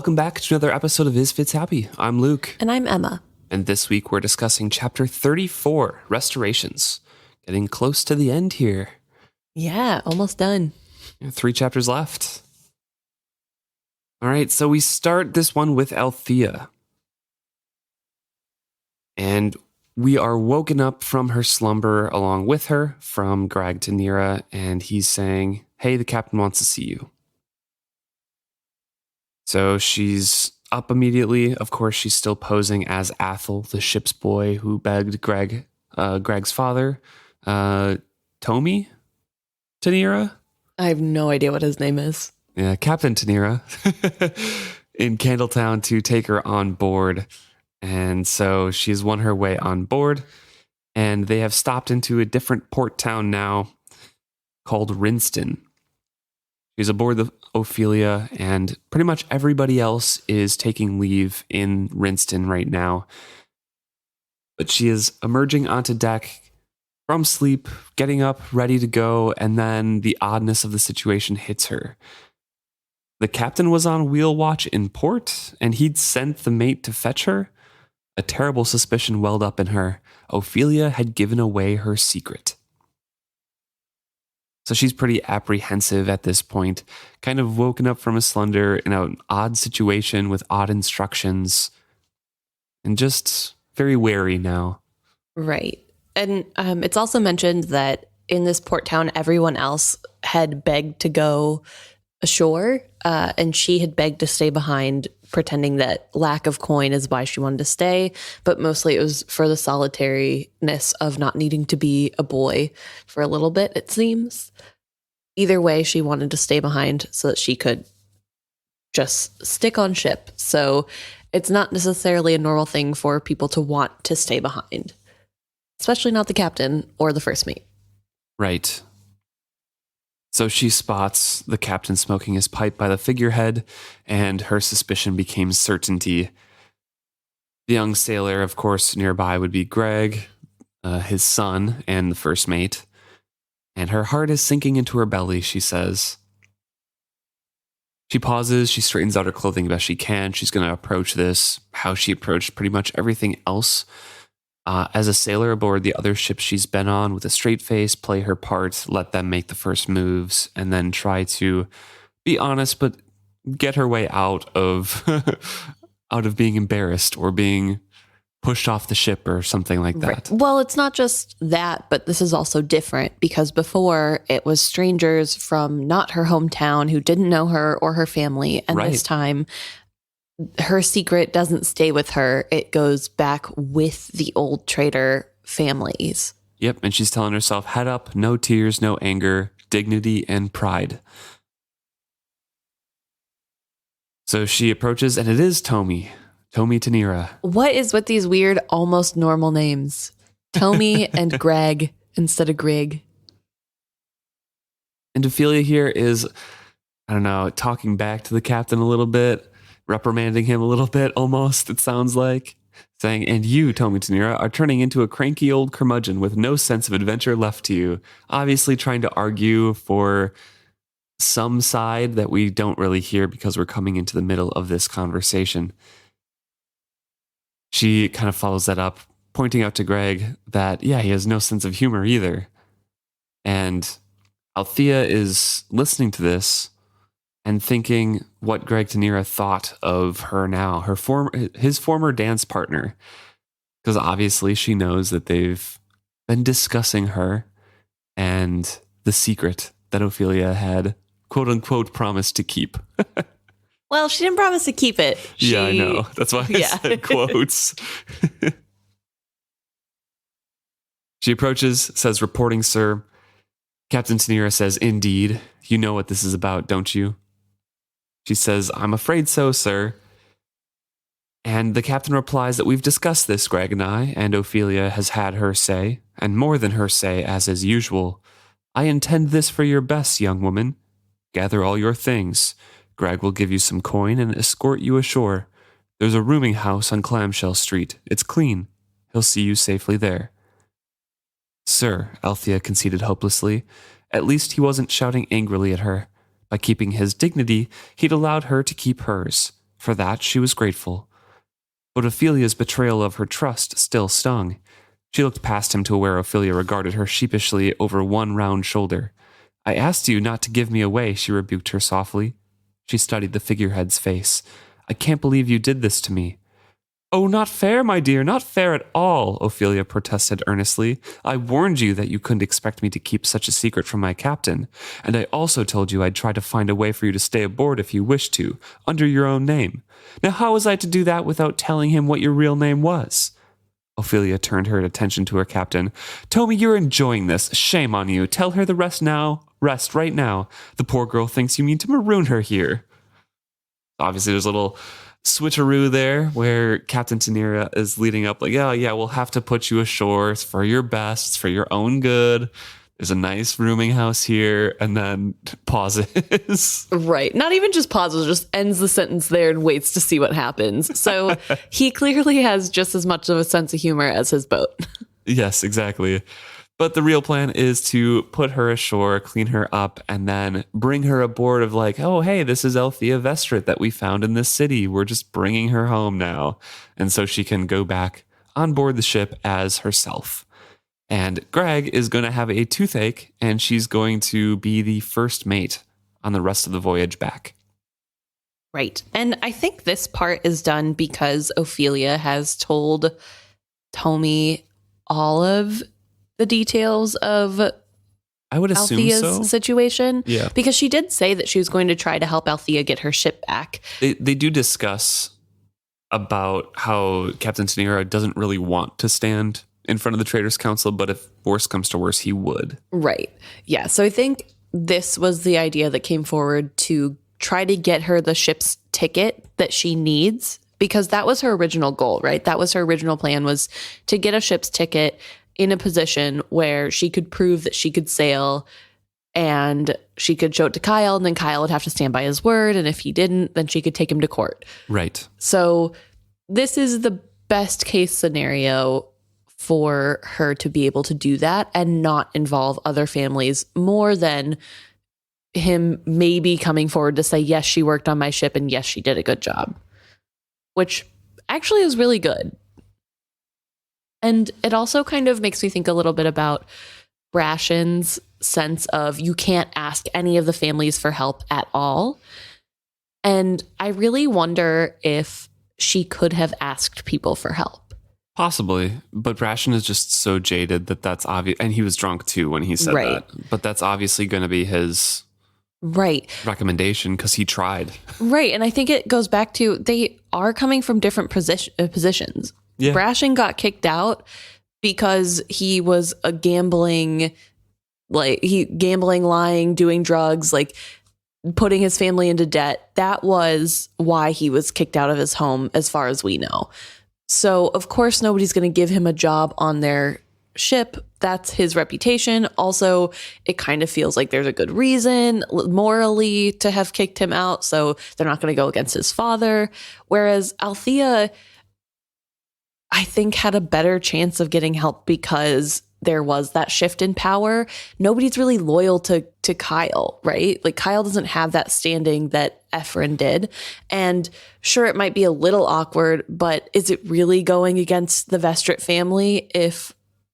Welcome back to another episode of Is Fits Happy. I'm Luke. And I'm Emma. And this week we're discussing Chapter 34, Restorations. Getting close to the end here. Yeah, almost done. 3 chapters left. All right, so we start this one with Althea. And we are woken up from her slumber along with her from Captain Tenira, and he's saying, hey, the captain wants to see you. So she's up immediately. Of course, she's still posing as Athel, the ship's boy who begged Greg's father, Tenira? I have no idea what his name is. Yeah, Captain Tenira in Candletown to take her on board. And so she's won her way on board, and they have stopped into a different port town now called Rinston. She's aboard the Ophelia, and pretty much everybody else is taking leave in Rinston right now. But she is emerging onto deck from sleep, getting up, ready to go, and then the oddness of the situation hits her. The captain was on wheel watch in port, and he'd sent the mate to fetch her. A terrible suspicion welled up in her. Ophelia had given away her secret. So she's pretty apprehensive at this point, kind of woken up from a slumber in an odd situation with odd instructions, and just very wary now. Right. And it's also mentioned that in this port town, everyone else had begged to go ashore, and she had begged to stay behind, pretending that lack of coin is why she wanted to stay, but mostly it was for the solitariness of not needing to be a boy for a little bit, it seems. Either way, she wanted to stay behind so that she could just stick on ship. So it's not necessarily a normal thing for people to want to stay behind, especially not the captain or the first mate. Right. So she spots the captain smoking his pipe by the figurehead, and her suspicion became certainty. The young sailor, of course, nearby would be Greg, his son, and the first mate. And her heart is sinking into her belly, she says. She pauses, she straightens out her clothing best she can. She's going to approach this how she approached pretty much everything else. As a sailor aboard the other ships she's been on, with a straight face, play her part, let them make the first moves, and then try to be honest, but get her way out of out of being embarrassed or being pushed off the ship or something like that. Right. Well, it's not just that, but this is also different because before it was strangers from not her hometown who didn't know her or her family, and this time her secret doesn't stay with her. It goes back with the old trader families. Yep, and she's telling herself, head up, no tears, no anger, dignity and pride. So she approaches, and it is Tomi Tenira. What is with these weird, almost normal names? Tomi and Greg instead of Grig. And Ophelia here is, I don't know, talking back to the captain a little bit, reprimanding him a little bit almost, it sounds like. Saying, and you, Tomi Tenira, are turning into a cranky old curmudgeon with no sense of adventure left to you. Obviously trying to argue for some side that we don't really hear because we're coming into the middle of this conversation. She kind of follows that up, pointing out to Greg that, yeah, he has no sense of humor either. And Althea is listening to this and thinking what Tenira thought of her now, his former dance partner. Because obviously she knows that they've been discussing her and the secret that Ophelia had, quote unquote, promised to keep. Well, she didn't promise to keep it. Yeah, I know. That's why I said quotes. She approaches, says, reporting, sir. Captain Tenira says, indeed. You know what this is about, don't you? She says, I'm afraid so, sir. And the captain replies that we've discussed this, Greg and I, and Ophelia has had her say, and more than her say, as is usual. I intend this for your best, young woman. Gather all your things. Greg will give you some coin and escort you ashore. There's a rooming house on Clamshell Street. It's clean. He'll see you safely there. Sir, Althea conceded hopelessly. At least he wasn't shouting angrily at her. By keeping his dignity, he'd allowed her to keep hers. For that, she was grateful. But Ophelia's betrayal of her trust still stung. She looked past him to where Ophelia regarded her sheepishly over one round shoulder. I asked you not to give me away, she rebuked her softly. She studied the figurehead's face. I can't believe you did this to me. Oh, not fair, my dear, not fair at all, Ophelia protested earnestly. I warned you that you couldn't expect me to keep such a secret from my captain, and I also told you I'd try to find a way for you to stay aboard if you wished to, under your own name. Now how was I to do that without telling him what your real name was? Ophelia turned her attention to her captain. Tommy, you're enjoying this. Shame on you. Tell her the rest now. Rest right now. The poor girl thinks you mean to maroon her here. Obviously, there's a little switcheroo there where Captain Tenira is leading up like, yeah, we'll have to put you ashore. It's for your best. It's for your own good. There's a nice rooming house here, and then pauses. Right. Not even just pauses, just ends the sentence there and waits to see what happens. So he clearly has just as much of a sense of humor as his boat. Yes, exactly. But the real plan is to put her ashore, clean her up, and then bring her aboard of like, oh, hey, this is Althea Vestrit that we found in this city. We're just bringing her home now. And so she can go back on board the ship as herself. And Greg is going to have a toothache, and she's going to be the first mate on the rest of the voyage back. Right. And I think this part is done because Ophelia has told Tommy all of the details of I would assume Althea's situation. Yeah. Because she did say that she was going to try to help Althea get her ship back. They do discuss about how Captain Tenira doesn't really want to stand in front of the Traders Council, but if worse comes to worse, he would. Right. Yeah. So I think this was the idea that came forward to try to get her the ship's ticket that she needs, because that was her original goal, right? That was her original plan, was to get a ship's ticket in a position where she could prove that she could sail and she could show it to Kyle, and then Kyle would have to stand by his word. And if he didn't, then she could take him to court. Right. So this is the best case scenario for her to be able to do that and not involve other families more than him maybe coming forward to say, yes, she worked on my ship and yes, she did a good job, which actually is really good. And it also kind of makes me think a little bit about Brashen's sense of you can't ask any of the families for help at all. And I really wonder if she could have asked people for help. Possibly, but Brashen is just so jaded that that's obvious. And he was drunk too when he said Right. that. But that's obviously going to be his Right. recommendation because he tried. Right. And I think it goes back to they are coming from different positions. Yeah. Brashen got kicked out because he was a gambling, lying, doing drugs, like putting his family into debt. That was why he was kicked out of his home, as far as we know. So, of course, nobody's going to give him a job on their ship. That's his reputation. Also, it kind of feels like there's a good reason morally to have kicked him out. So they're not going to go against his father. Whereas Althea, I think, had a better chance of getting help because there was that shift in power. Nobody's really loyal to Kyle, right? Like Kyle doesn't have that standing that Ephraim did. And sure, it might be a little awkward, but is it really going against the Vestrit family if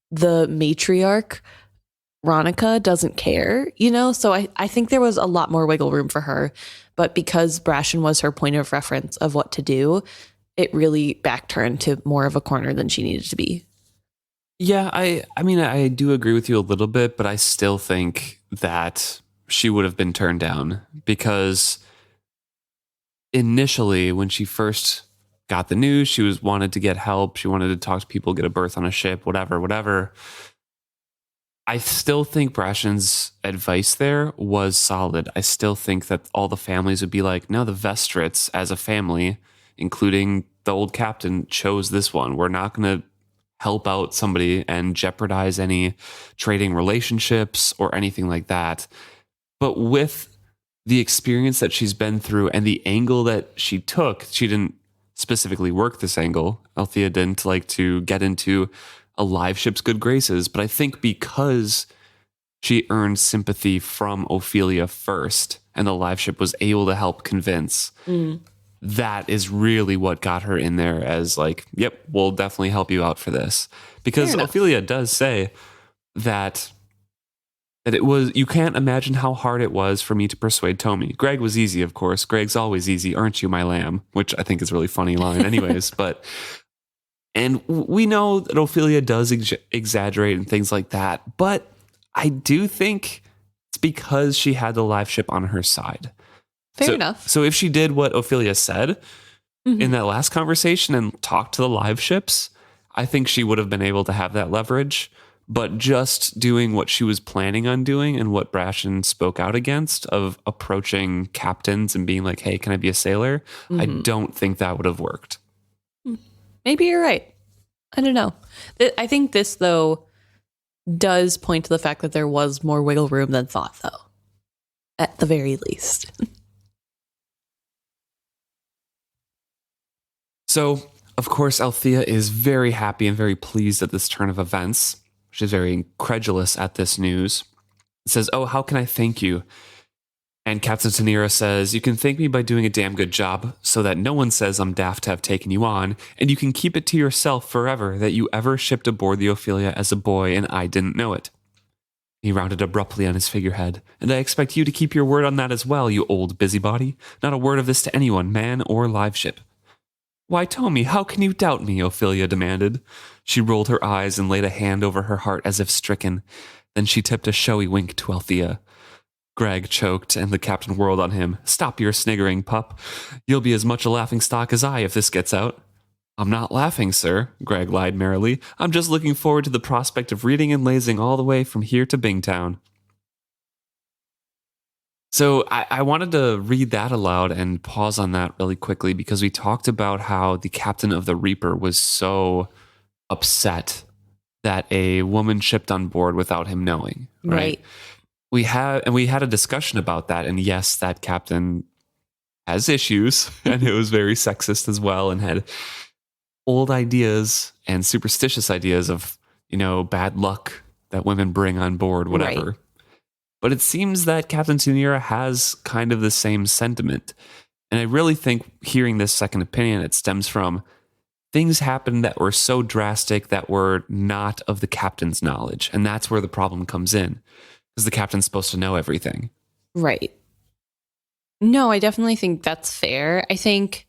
the matriarch, Ronica, doesn't care, you know? So I think there was a lot more wiggle room for her. But because Brashen was her point of reference of what to do, it really backed her into more of a corner than she needed to be. Yeah, I mean, I do agree with you a little bit, but I still think that she would have been turned down because initially when she first got the news, she wanted to get help. She wanted to talk to people, get a berth on a ship, whatever. I still think Brashen's advice there was solid. I still think that all the families would be like, no, the Vestrits as a family, including the old captain, chose this one. We're not going to help out somebody and jeopardize any trading relationships or anything like that. But with the experience that she's been through and the angle that she took, she didn't specifically work this angle. Althea didn't like to get into a live ship's good graces. But I think because she earned sympathy from Ophelia first and the live ship was able to help convince, that is really what got her in there as like, yep, we'll definitely help you out for this. Because Ophelia does say that it was, you can't imagine how hard it was for me to persuade Tommy. Greg was easy, of course. Greg's always easy, aren't you, my lamb? Which I think is a really funny line anyways. And we know that Ophelia does exaggerate and things like that. But I do think it's because she had the live ship on her side. Fair enough. So if she did what Ophelia said in that last conversation and talked to the live ships, I think she would have been able to have that leverage. But just doing what she was planning on doing and what Brashen spoke out against of approaching captains and being like, hey, can I be a sailor? I don't think that would have worked. Maybe you're right. I don't know. I think this, though, does point to the fact that there was more wiggle room than thought, though, at the very least. So, of course, Althea is very happy and very pleased at this turn of events. She's very incredulous at this news. It says, oh, how can I thank you? And Captain Tenira says, you can thank me by doing a damn good job so that no one says I'm daft to have taken you on, and you can keep it to yourself forever that you ever shipped aboard the Ophelia as a boy and I didn't know it. He rounded abruptly on his figurehead, and I expect you to keep your word on that as well, you old busybody. Not a word of this to anyone, man or live ship. Why, Tommy, how can you doubt me? Ophelia demanded. She rolled her eyes and laid a hand over her heart as if stricken. Then she tipped a showy wink to Althea. Greg choked, and the captain whirled on him. Stop your sniggering, pup. You'll be as much a laughingstock as I if this gets out. I'm not laughing, sir, Greg lied merrily. I'm just looking forward to the prospect of reading and lazing all the way from here to Bingtown. So I wanted to read that aloud and pause on that really quickly because we talked about how the captain of the Reaper was so upset that a woman shipped on board without him knowing. Right. We had a discussion about that, and yes, that captain has issues, and it was very sexist as well, and had old ideas and superstitious ideas of, bad luck that women bring on board, whatever. Right. But it seems that Captain Tenira has kind of the same sentiment. And I really think hearing this second opinion, it stems from things happened that were so drastic that were not of the captain's knowledge. And that's where the problem comes in. Because the captain's supposed to know everything. Right. No, I definitely think that's fair. I think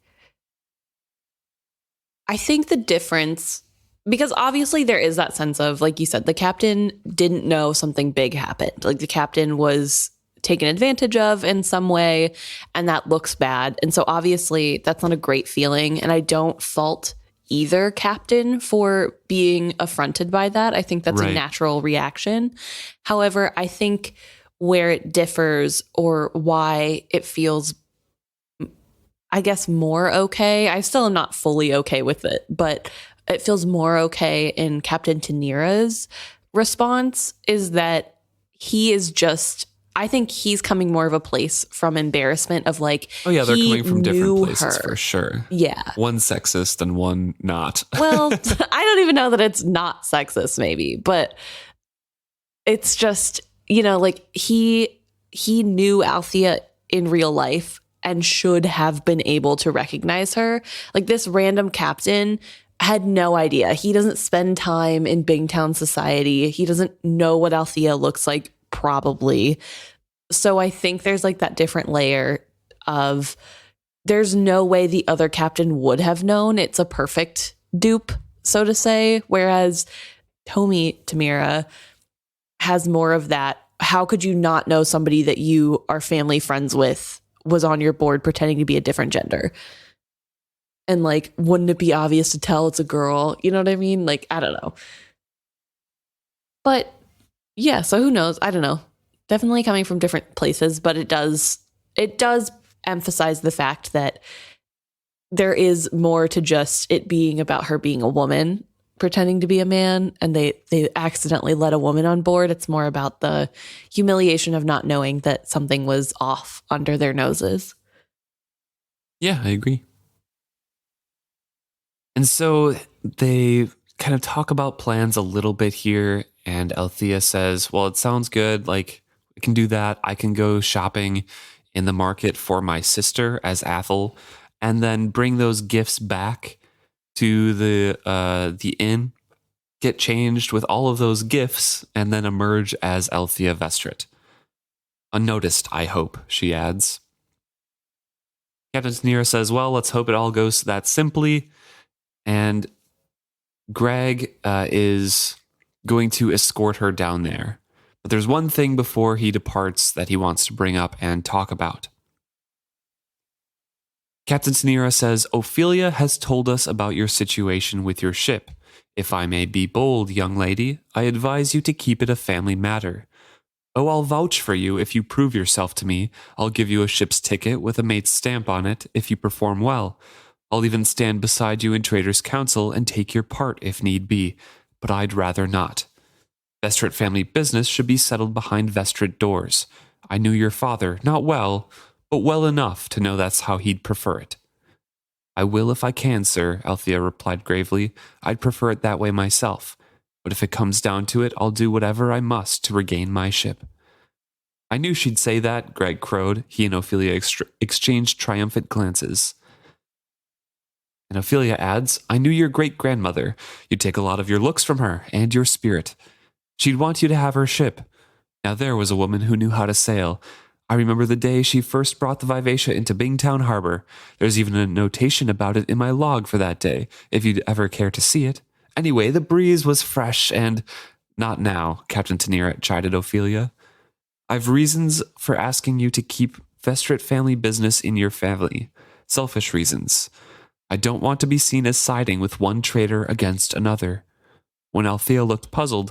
the difference, because obviously there is that sense of, like you said, the captain didn't know something big happened. Like the captain was taken advantage of in some way, and that looks bad. And so obviously that's not a great feeling. And I don't fault either captain for being affronted by that. I think that's a natural reaction. However, I think where it differs or why it feels, I guess, more okay. I still am not fully okay with it, but it feels more okay in Captain Tenira's response is that he is just, I think he's coming more of a place from embarrassment of like, oh yeah, they're coming from different places for sure. Yeah. One sexist and one not. Well, I don't even know that it's not sexist maybe, but it's just, like he knew Althea in real life and should have been able to recognize her. Like this random captain had no idea. He doesn't spend time in Bingtown society. He doesn't know what Althea looks like, probably. So I think there's like that different layer of there's no way the other captain would have known. It's a perfect dupe, so to say. Whereas Tenira has more of that. How could you not know somebody that you are family friends with was on your board pretending to be a different gender? And like, wouldn't it be obvious to tell it's a girl? You know what I mean? Like, I don't know. But yeah, so who knows? I don't know. Definitely coming from different places, but it does emphasize the fact that there is more to just it being about her being a woman pretending to be a man, and they accidentally let a woman on board. It's more about the humiliation of not knowing that something was off under their noses. Yeah, I agree. And so they kind of talk about plans a little bit here, and Althea says, well, it sounds good. Like, I can do that. I can go shopping in the market for my sister as Athel, and then bring those gifts back to the inn, get changed with all of those gifts, and then emerge as Althea Vestrit. Unnoticed, I hope, she adds. Captain Tenira says, well, let's hope it all goes that simply. And Greg is going to escort her down there. But there's one thing before he departs that he wants to bring up and talk about. Captain Tenira says, Ophelia has told us about your situation with your ship. If I may be bold, young lady, I advise you to keep it a family matter. Oh, I'll vouch for you if you prove yourself to me. I'll give you a ship's ticket with a mate's stamp on it if you perform well. I'll even stand beside you in Traders' Council and take your part if need be, but I'd rather not. Vestrit family business should be settled behind Vestrit doors. I knew your father, not well, but well enough to know that's how he'd prefer it. I will if I can, sir, Althea replied gravely. I'd prefer it that way myself. But if it comes down to it, I'll do whatever I must to regain my ship. I knew she'd say that, Greg crowed. He and Ophelia exchanged triumphant glances. And Ophelia adds, I knew your great-grandmother. You'd take a lot of your looks from her, and your spirit. She'd want you to have her ship. Now there was a woman who knew how to sail. I remember the day she first brought the Vivacia into Bingtown Harbor. There's even a notation about it in my log for that day, if you'd ever care to see it. Anyway, the breeze was fresh and... Not now, Captain Tenira chided Ophelia. I've reasons for asking you to keep Vestrit family business in your family. Selfish reasons. I don't want to be seen as siding with one trader against another. When Althea looked puzzled,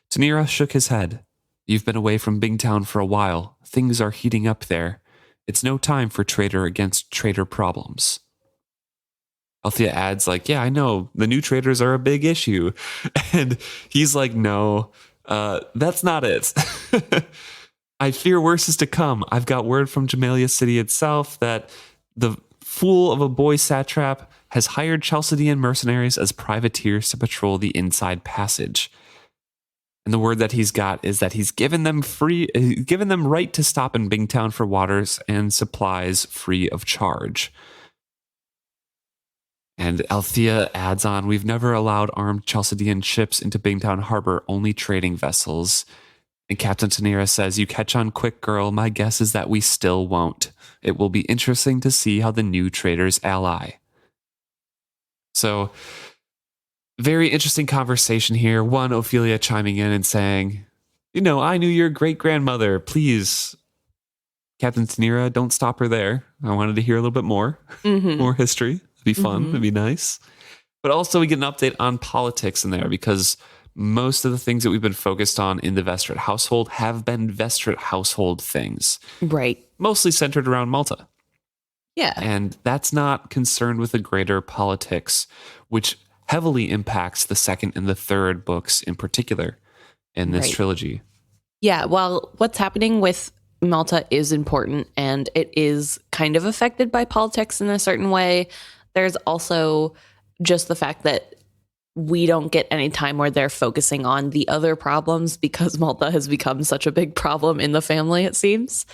Tenira shook his head. You've been away from Bingtown for a while. Things are heating up there. It's no time for trader against trader problems. Althea adds, yeah, I know, the new traders are a big issue. And he's like, no, that's not it. I fear worse is to come. I've got word from Jamalia City itself that the fool of a boy satrap has hired Chalcedean mercenaries as privateers to patrol the inside passage. And the word that he's got is that he's given them right to stop in Bingtown for waters and supplies free of charge. And Althea adds on, we've never allowed armed Chalcedean ships into Bingtown Harbor, only trading vessels. And Captain Tenira says, you catch on quick, girl. My guess is that we still won't. It will be interesting to see how the new traders ally. So, very interesting conversation here. One, Ophelia chiming in and saying, I knew your great-grandmother. Please, Captain Tenira, don't stop her there. I wanted to hear a little bit more, more history. It'd be fun. It'd be nice. But also we get an update on politics in there because most of the things that we've been focused on in the Vestrit household have been Vestrit household things. Right. Mostly centered around Malta. Yeah. And that's not concerned with the greater politics, which heavily impacts the second and the third books in particular in this trilogy. Yeah. Well, what's happening with Malta is important and it is kind of affected by politics in a certain way. There's also just the fact that we don't get any time where they're focusing on the other problems because Malta has become such a big problem in the family, it seems.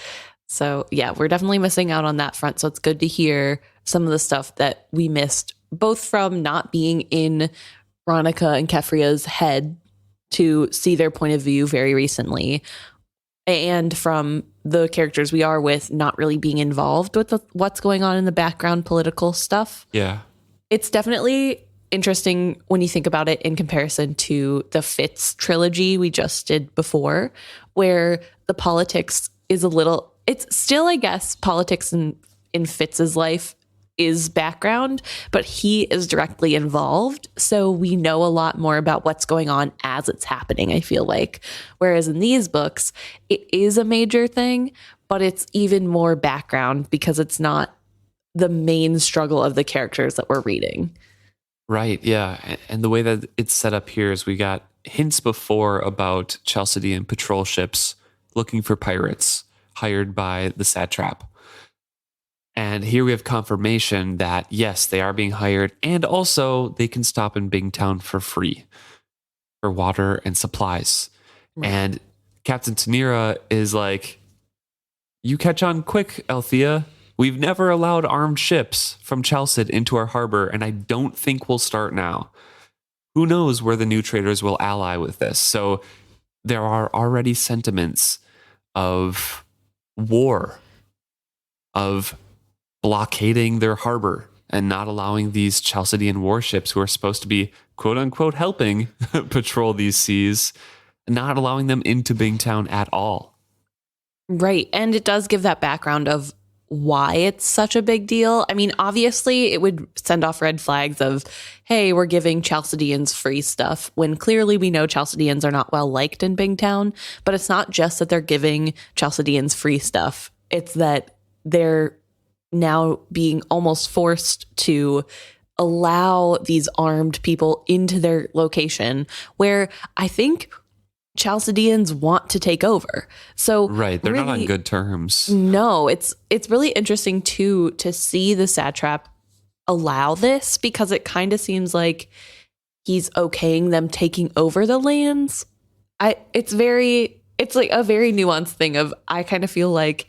So yeah, we're definitely missing out on that front. So it's good to hear some of the stuff that we missed, both from not being in Ronica and Kefria's head to see their point of view very recently, and from the characters we are with not really being involved with what's going on in the background political stuff. Yeah. It's definitely interesting when you think about it in comparison to the Fitz trilogy we just did before, where the politics is it's still, I guess, politics in Fitz's life is background, but he is directly involved. So we know a lot more about what's going on as it's happening, I feel like. Whereas in these books, it is a major thing, but it's even more background because it's not the main struggle of the characters that we're reading. Right, yeah. And the way that it's set up here is we got hints before about Chalcedean patrol ships looking for pirates hired by the satrap. And here we have confirmation that, yes, they are being hired, and also they can stop in Bingtown for free for water and supplies. Right. And Captain Tenira is like, you catch on quick, Althea. We've never allowed armed ships from Chalced into our harbor, and I don't think we'll start now. Who knows where the new traders will ally with this? So there are already sentiments of war, of blockading their harbor and not allowing these Chalcedean warships who are supposed to be quote unquote helping patrol these seas, not allowing them into Bingtown at all. Right. And it does give that background of why it's such a big deal. I mean, obviously it would send off red flags of, hey, we're giving Chalcedeans free stuff, when clearly we know Chalcedeans are not well liked in Bingtown. But it's not just that they're giving Chalcedeans free stuff. It's that they're now being almost forced to allow these armed people into their location, where I think Chalcedeans want to take over. So right, they're really not on good terms. No, it's really interesting too to see the satrap allow this, because it kind of seems like he's okaying them taking over the lands. It's like a very nuanced thing of, I kind of feel like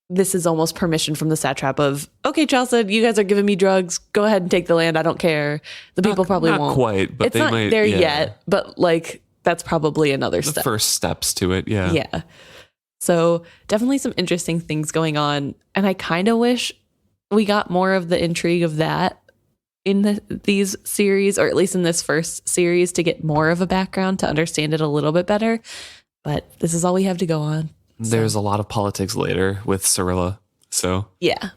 this is almost permission from the satrap of, okay, Chalced, you guys are giving me drugs. Go ahead and take the land. I don't care. The people probably won't. Not quite, but it's they not might there yet. But like, that's probably another the step. First steps to it. Yeah. Yeah. So definitely some interesting things going on. And I kind of wish we got more of the intrigue of that in these series, or at least in this first series, to get more of a background to understand it a little bit better. But this is all we have to go on. There's a lot of politics later with Cyrilla. So yeah,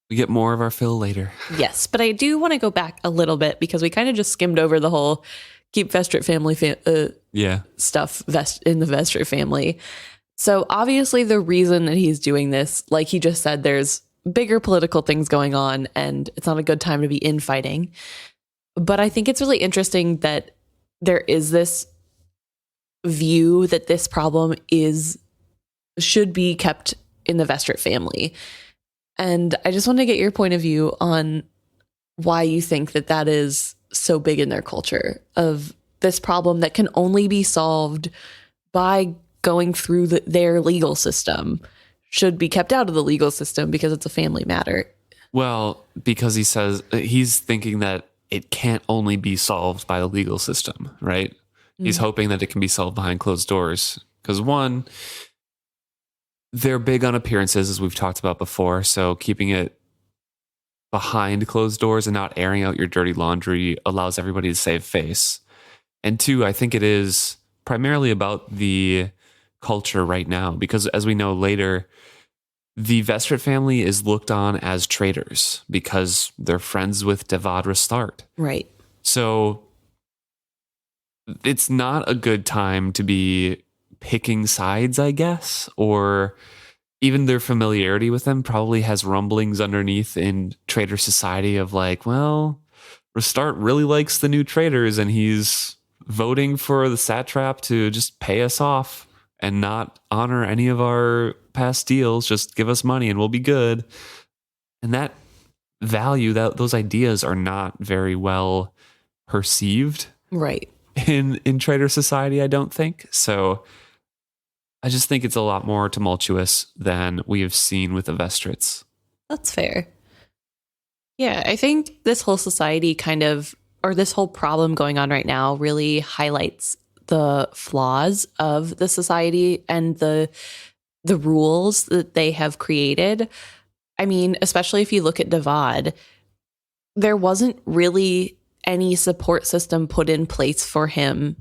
we get more of our fill later. Yes. But I do want to go back a little bit, because we kind of just skimmed over the whole keep Vestrit family stuff in the Vestrit family. So obviously the reason that he's doing this, like he just said, there's bigger political things going on and it's not a good time to be infighting. But I think it's really interesting that there is this view that this problem should be kept in the Vestrit family. And I just want to get your point of view on why you think that is so big in their culture, of this problem that can only be solved by going through their legal system should be kept out of the legal system because it's a family matter. Well, because he says he's thinking that it can't only be solved by the legal system, right? He's hoping that it can be solved behind closed doors. Because one, they're big on appearances, as we've talked about before. So keeping it behind closed doors and not airing out your dirty laundry allows everybody to save face. And two, I think it is primarily about the culture right now, because as we know later, the Vestrit family is looked on as traitors because they're friends with Devad Restart. Right. So it's not a good time to be picking sides, I guess, or even their familiarity with them probably has rumblings underneath in trader society of like, well, Restart really likes the new traders and he's voting for the satrap to just pay us off and not honor any of our past deals. Just give us money and we'll be good. And that value, those ideas are not very well perceived. Right. In trader society, I don't think. So I just think it's a lot more tumultuous than we have seen with the Vestrits. That's fair. Yeah, I think this whole society or this whole problem going on right now really highlights the flaws of the society and the rules that they have created. I mean, especially if you look at Devad, there wasn't really any support system put in place for him.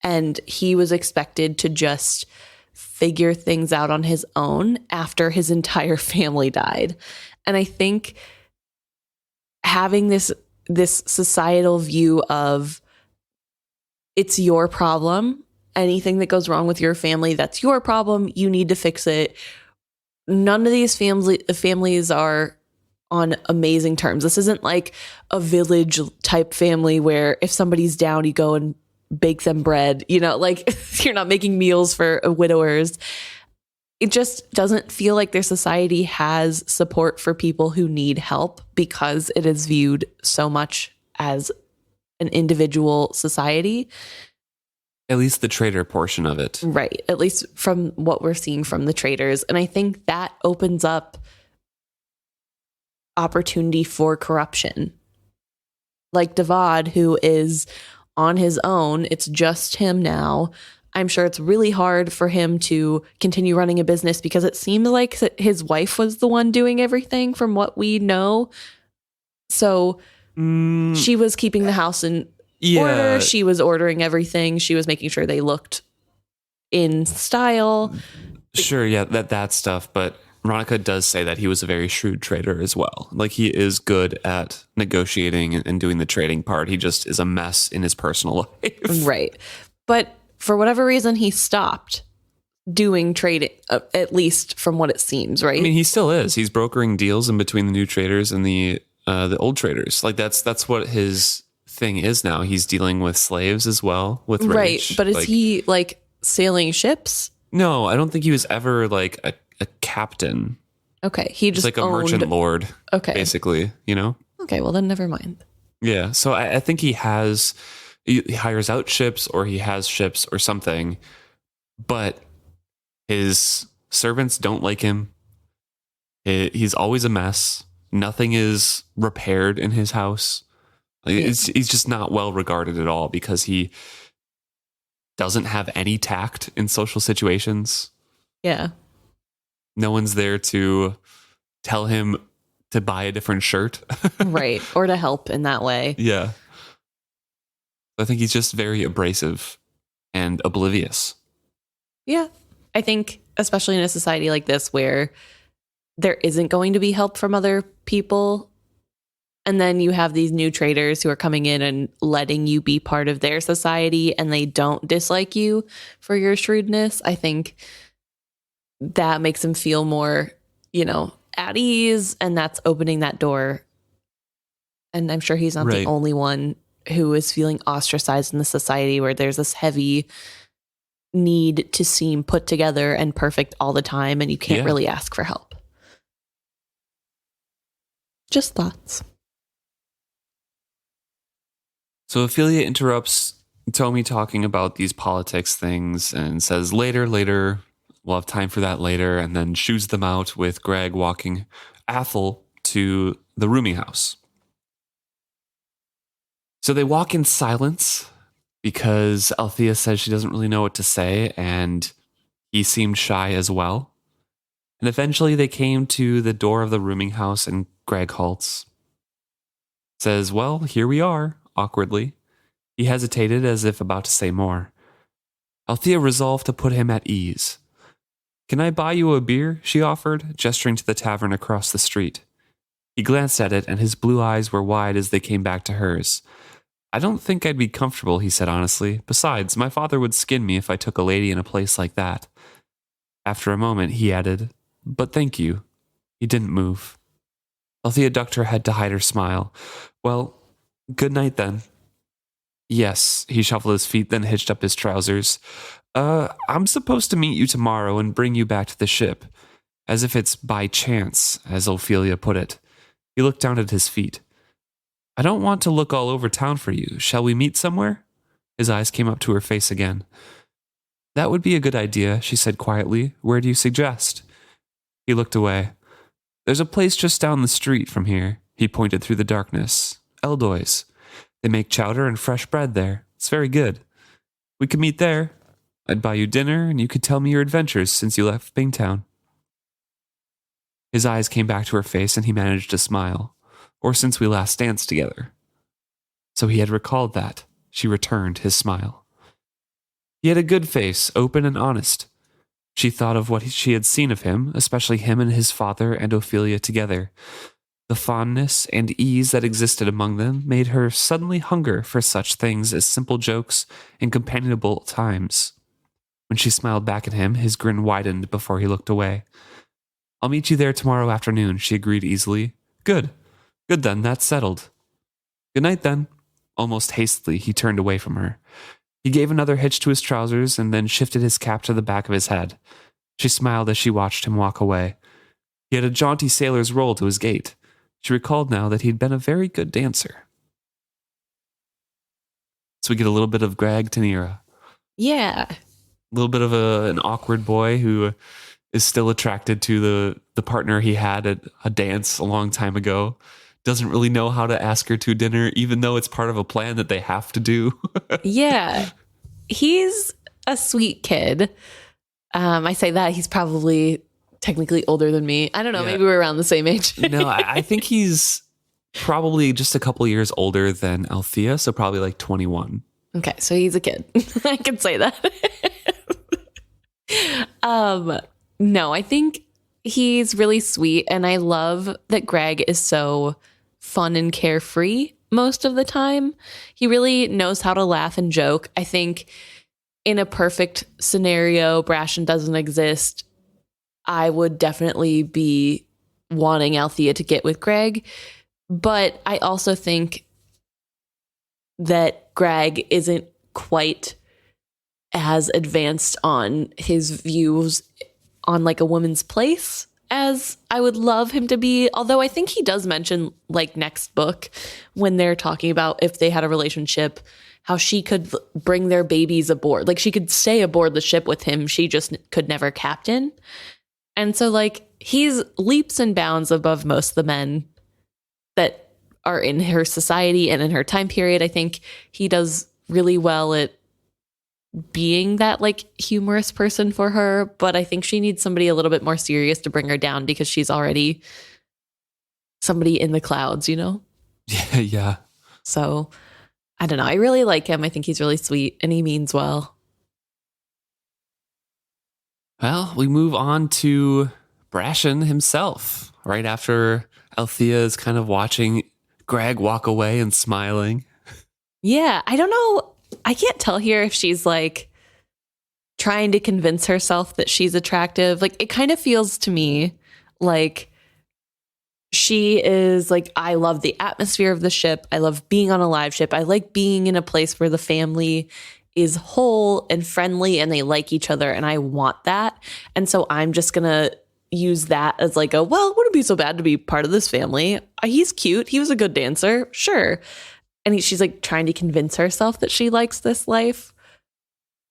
And he was expected to just figure things out on his own after his entire family died. And I think having this societal view of it's your problem, anything that goes wrong with your family, that's your problem, you need to fix it. None of these families are on amazing terms. This isn't like a village type family where if somebody's down, you go and bake them bread, like you're not making meals for widowers. It just doesn't feel like their society has support for people who need help, because it is viewed so much as an individual society. At least the trader portion of it. Right. At least from what we're seeing from the traders. And I think that opens up opportunity for corruption. Like Davad, who is on his own, it's just him now. I'm sure it's really hard for him to continue running a business because it seems like his wife was the one doing everything from what we know. So she was keeping the house in order. She was ordering everything. She was making sure they looked in style. Sure, yeah, that stuff. But Veronica does say that he was a very shrewd trader as well. Like, he is good at negotiating and doing the trading part. He just is a mess in his personal life. Right. But for whatever reason, he stopped doing trading, at least from what it seems, right? I mean, he still is. He's brokering deals in between the new traders and the old traders. Like, that's what his thing is now. He's dealing with slaves as well with rage. Right. But is he like sailing ships? No, I don't think he was ever like a captain. Okay. He just like a merchant lord. Okay. Basically, you know? Okay. Well, then never mind. Yeah. So I think he hires out ships, or he has ships or something, but his servants don't like him. He's always a mess. Nothing is repaired in his house. Like, he's just not well regarded at all because he doesn't have any tact in social situations. Yeah. No one's there to tell him to buy a different shirt. Right. Or to help in that way. Yeah. I think he's just very abrasive and oblivious. Yeah. I think, especially in a society like this where there isn't going to be help from other people, and then you have these new traders who are coming in and letting you be part of their society, and they don't dislike you for your shrewdness, I think that makes him feel more, at ease, and that's opening that door. And I'm sure he's not the only one who is feeling ostracized in the society where there's this heavy need to seem put together and perfect all the time, and you can't really ask for help. Just thoughts. So Ophelia interrupts Tommy talking about these politics things and says, later, we'll have time for that later, and then shoos them out with Greg walking Athel to the rooming house. So they walk in silence because Althea says she doesn't really know what to say, and he seemed shy as well. And eventually they came to the door of the rooming house, and Greg halts. Says, well, here we are, awkwardly. He hesitated as if about to say more. Althea resolved to put him at ease. Can I buy you a beer? She offered, gesturing to the tavern across the street. He glanced at it, and his blue eyes were wide as they came back to hers. I don't think I'd be comfortable, he said honestly. Besides, my father would skin me if I took a lady in a place like that. After a moment, he added, but thank you. He didn't move. Althea ducked her head to hide her smile. Well, good night then. Yes, he shuffled his feet, then hitched up his trousers. I'm supposed to meet you tomorrow and bring you back to the ship. As if it's by chance, as Ophelia put it. He looked down at his feet. I don't want to look all over town for you. Shall we meet somewhere? His eyes came up to her face again. That would be a good idea, she said quietly. Where do you suggest? He looked away. There's a place just down the street from here. He pointed through the darkness. Eldoys. They make chowder and fresh bread there. It's very good. We could meet there. I'd buy you dinner, and you could tell me your adventures since you left Bingtown. His eyes came back to her face, and he managed to smile. Or since we last danced together. So he had recalled that. She returned his smile. He had a good face, open and honest. She thought of what she had seen of him, especially him and his father and Ophelia together. The fondness and ease that existed among them made her suddenly hunger for such things as simple jokes and companionable times. When she smiled back at him, his grin widened before he looked away. I'll meet you there tomorrow afternoon, she agreed easily. Good. Good then, that's settled. Good night then. Almost hastily, he turned away from her. He gave another hitch to his trousers and then shifted his cap to the back of his head. She smiled as she watched him walk away. He had a jaunty sailor's roll to his gait. She recalled now that he'd been a very good dancer. So we get a little bit of Greg Tenira. Yeah. A little bit of an awkward boy who is still attracted to the partner he had at a dance a long time ago. Doesn't really know how to ask her to dinner, even though it's part of a plan that they have to do. Yeah. He's a sweet kid. I say that he's probably technically older than me. I don't know. Yeah. Maybe we're around the same age. No, I think he's probably just a couple years older than Althea, so probably like 21. Okay, so he's a kid. I can say that. No, I think he's really sweet, and I love that Greg is so fun and carefree most of the time. He really knows how to laugh and joke. I think in a perfect scenario, Brashen doesn't exist. I would definitely be wanting Althea to get with Greg, but I also think that Greg isn't quite as advanced on his views on like a woman's place as I would love him to be. Although I think he does mention like next book when they're talking about if they had a relationship, how she could bring their babies aboard. Like she could stay aboard the ship with him. She just could never captain. And so like he's leaps and bounds above most of the men that are in her society and in her time period. I think he does really well at being that like humorous person for her, but I think she needs somebody a little bit more serious to bring her down because she's already somebody in the clouds, you know? Yeah, yeah. So I don't know. I really like him. I think he's really sweet and he means well. Well, we move on to Brashen himself, right after Althea is kind of watching Greg walk away and smiling. Yeah, I don't know. I can't tell here if she's like trying to convince herself that she's attractive. Like it kind of feels to me like she is like, I love the atmosphere of the ship. I love being on a live ship. I like being in a place where the family is whole and friendly and they like each other. And I want that. And so I'm just going to use that as like well, it wouldn't be so bad to be part of this family. He's cute. He was a good dancer. Sure. And she's like trying to convince herself that she likes this life,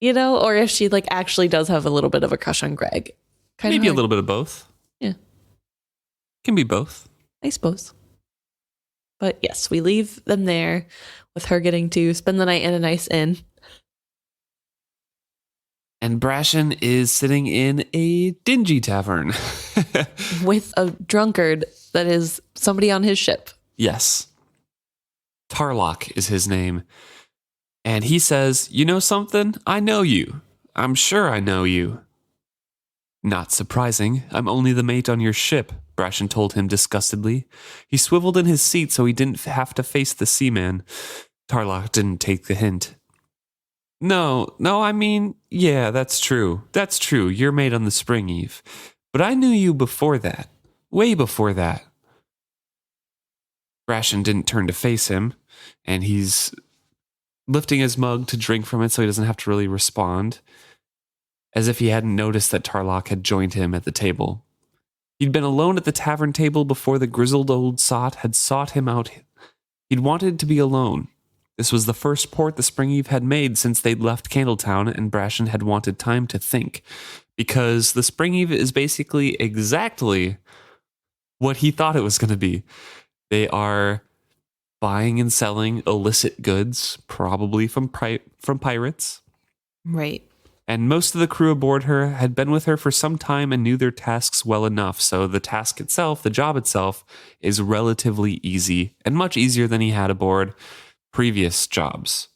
you know, or if she like actually does have a little bit of a crush on Greg. Maybe a little bit of both. Yeah. Can be both. I suppose. But yes, we leave them there with her getting to spend the night in a nice inn. And Brashen is sitting in a dingy tavern. With a drunkard that is somebody on his ship. Yes. Tarlock is his name. And he says, "You know something? I know you. I'm sure I know you." "Not surprising. I'm only the mate on your ship," Brashen told him disgustedly. He swiveled in his seat so he didn't have to face the seaman. Tarlock didn't take the hint. No, I mean, yeah, that's true. That's true. You're mate on the Springeve. But I knew you before that. Way before that." Brashen didn't turn to face him, and he's lifting his mug to drink from it so he doesn't have to really respond, as if he hadn't noticed that Tarlock had joined him at the table. He'd been alone at the tavern table before the grizzled old sot had sought him out. He'd wanted to be alone. This was the first port the Springeve had made since they'd left Candletown, and Brashen had wanted time to think, because the Springeve is basically exactly what he thought it was going to be. They are buying and selling illicit goods, probably from pirates. Right. And most of the crew aboard her had been with her for some time and knew their tasks well enough. So the task itself, the job itself, is relatively easy and much easier than he had aboard previous jobs.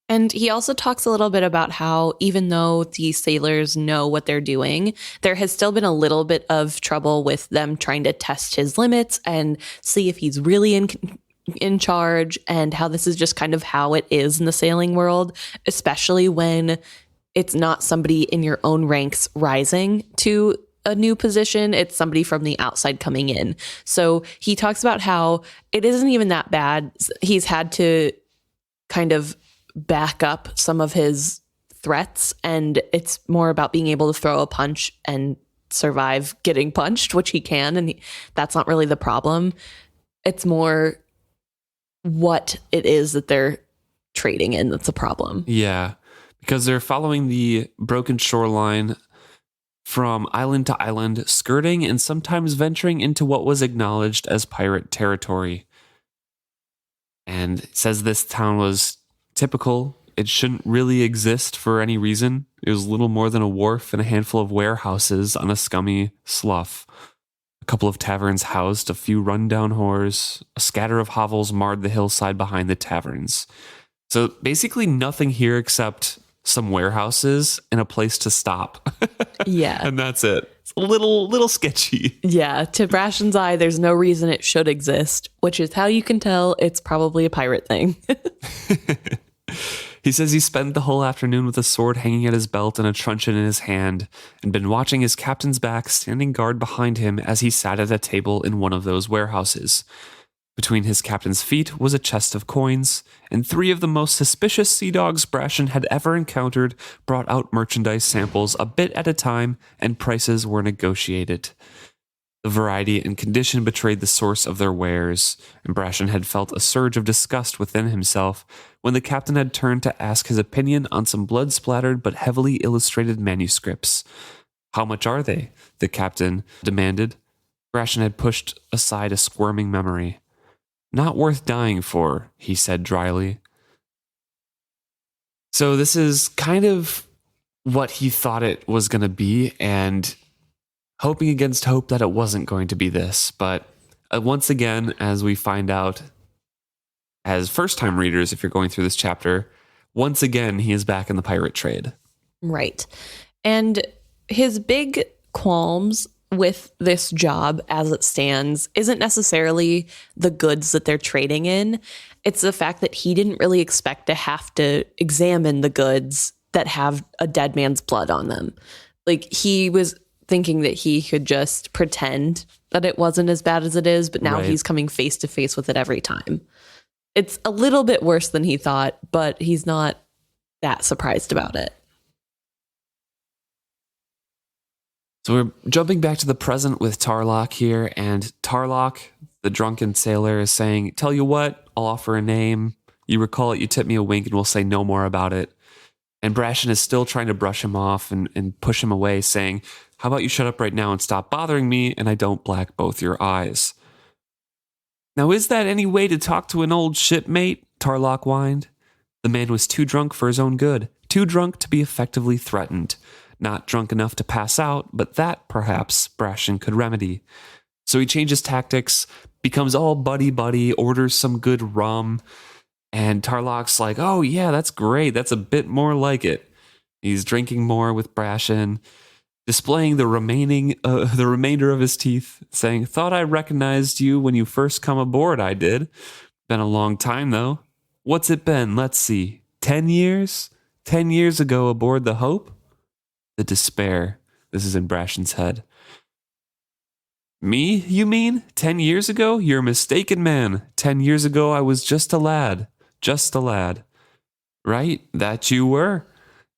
And he also talks a little bit about how even though the sailors know what they're doing, there has still been a little bit of trouble with them trying to test his limits and see if he's really in charge, and how this is just kind of how it is in the sailing world, especially when it's not somebody in your own ranks rising to a new position. It's somebody from the outside coming in. So he talks about how it isn't even that bad. He's had to kind of back up some of his threats, and it's more about being able to throw a punch and survive getting punched, which he can, and that's not really the problem. It's more what it is that they're trading in that's a problem. Yeah, because they're following the broken shoreline from island to island, skirting and sometimes venturing into what was acknowledged as pirate territory. And it says this town was typical. It shouldn't really exist for any reason. It was little more than a wharf and a handful of warehouses on a scummy slough. A couple of taverns housed a few rundown whores. A scatter of hovels marred the hillside behind the taverns. So basically nothing here except some warehouses and a place to stop. Yeah. And that's it. It's a little sketchy. Yeah. To Brashen's eye, there's no reason it should exist, which is how you can tell it's probably a pirate thing. He says he spent the whole afternoon with a sword hanging at his belt and a truncheon in his hand, and been watching his captain's back standing guard behind him as he sat at a table in one of those warehouses. Between his captain's feet was a chest of coins, and 3 of the most suspicious sea dogs Brashen had ever encountered brought out merchandise samples a bit at a time, and prices were negotiated. The variety and condition betrayed the source of their wares, and Brashen had felt a surge of disgust within himself when the captain had turned to ask his opinion on some blood-splattered but heavily illustrated manuscripts. "How much are they?" the captain demanded. Brashen had pushed aside a squirming memory. "Not worth dying for," he said dryly. So this is kind of what he thought it was going to be, and hoping against hope that it wasn't going to be this. But once again, as we find out as first-time readers, if you're going through this chapter, once again, he is back in the pirate trade. Right. And his big qualms with this job as it stands isn't necessarily the goods that they're trading in. It's the fact that he didn't really expect to have to examine the goods that have a dead man's blood on them. Like, he was thinking that he could just pretend that it wasn't as bad as it is, but now he's coming face to face with it every time. It's a little bit worse than he thought, but he's not that surprised about it. So we're jumping back to the present with Tarlok here, and Tarlok, the drunken sailor, is saying, "Tell you what, I'll offer a name. You recall it, you tip me a wink, and we'll say no more about it." And Brashen is still trying to brush him off and push him away, saying, "How about you shut up right now and stop bothering me, and I don't black both your eyes." "Now, is that any way to talk to an old shipmate?" Tarlok whined. The man was too drunk for his own good, too drunk to be effectively threatened. Not drunk enough to pass out, but that, perhaps, Brashen could remedy. So he changes tactics, becomes all buddy-buddy, orders some good rum, and Tarlok's like, "Oh yeah, that's great, that's a bit more like it." He's drinking more with Brashen, displaying the remainder of his teeth, saying, "Thought I recognized you when you first come aboard, I did. Been a long time, though. What's it been? Let's see. 10 years? 10 years ago aboard the Hope?" The despair. This is in Brashen's head. "Me, you mean? 10 years ago? You're mistaken, man. 10 years ago, I was just a lad. Just a lad." "Right, that you were.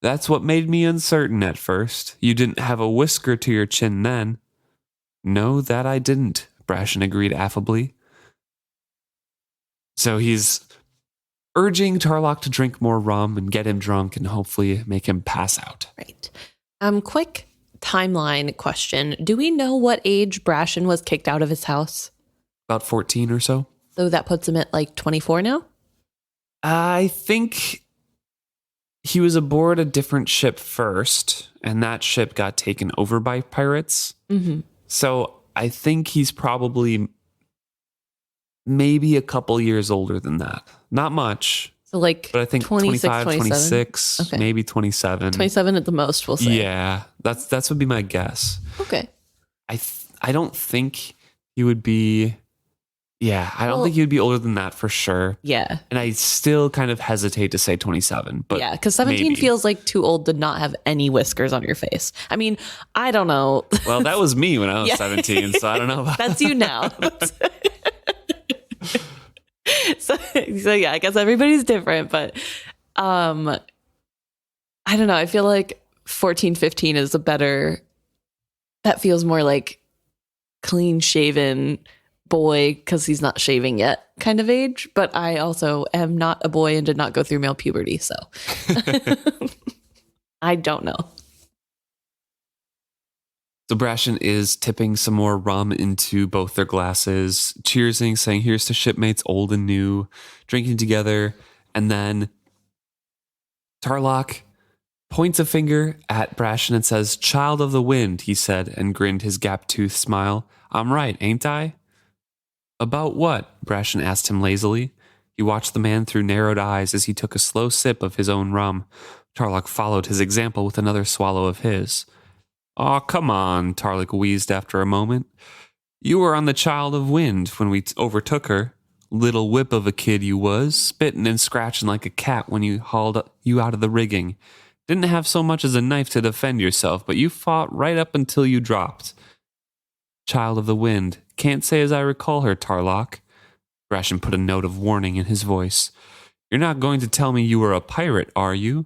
That's what made me uncertain at first. You didn't have a whisker to your chin then." "No, that I didn't," Brashen agreed affably. So he's urging Tarlok to drink more rum and get him drunk and hopefully make him pass out. Right. Quick timeline question. Do we know what age Brashen was kicked out of his house? About 14 or so. So that puts him at like 24 now? I think he was aboard a different ship first, and that ship got taken over by pirates. Mm-hmm. So I think he's probably maybe a couple years older than that. Not much. So like, but I think 25, 26, okay. Maybe 27. 27 at the most, we'll say. Yeah, that's would be my guess. Okay. I don't think he would be... Yeah, I don't think he would be older than that for sure. Yeah. And I still kind of hesitate to say 27. But yeah, because 17 feels like too old to not have any whiskers on your face. I mean, I don't know. Well, that was me when I was 17, so I don't know about That's you now. So yeah, I guess everybody's different, but I don't know. I feel like 14, 15 is that feels more like clean shaven, boy because he's not shaving yet kind of age, but I also am not a boy and did not go through male puberty, so I don't know. So Brashen is tipping some more rum into both their glasses, cheersing, saying, here's to shipmates old and new, drinking together. And then Tarlok points a finger at Brashen and says, child of the wind, he said, and grinned his gap-toothed smile. I'm right, ain't I? About what? Brashen asked him lazily. He watched the man through narrowed eyes as he took a slow sip of his own rum. Tarlok followed his example with another swallow of his. Aw, come on, Tarlok wheezed after a moment. You were on the Child of Wind when we overtook her. Little whip of a kid you was, spitting and scratching like a cat when you hauled you out of the rigging. Didn't have so much as a knife to defend yourself, but you fought right up until you dropped. Child of the Wind. Can't say as I recall her, Tarlok. Brashen put a note of warning in his voice. You're not going to tell me you were a pirate, are you?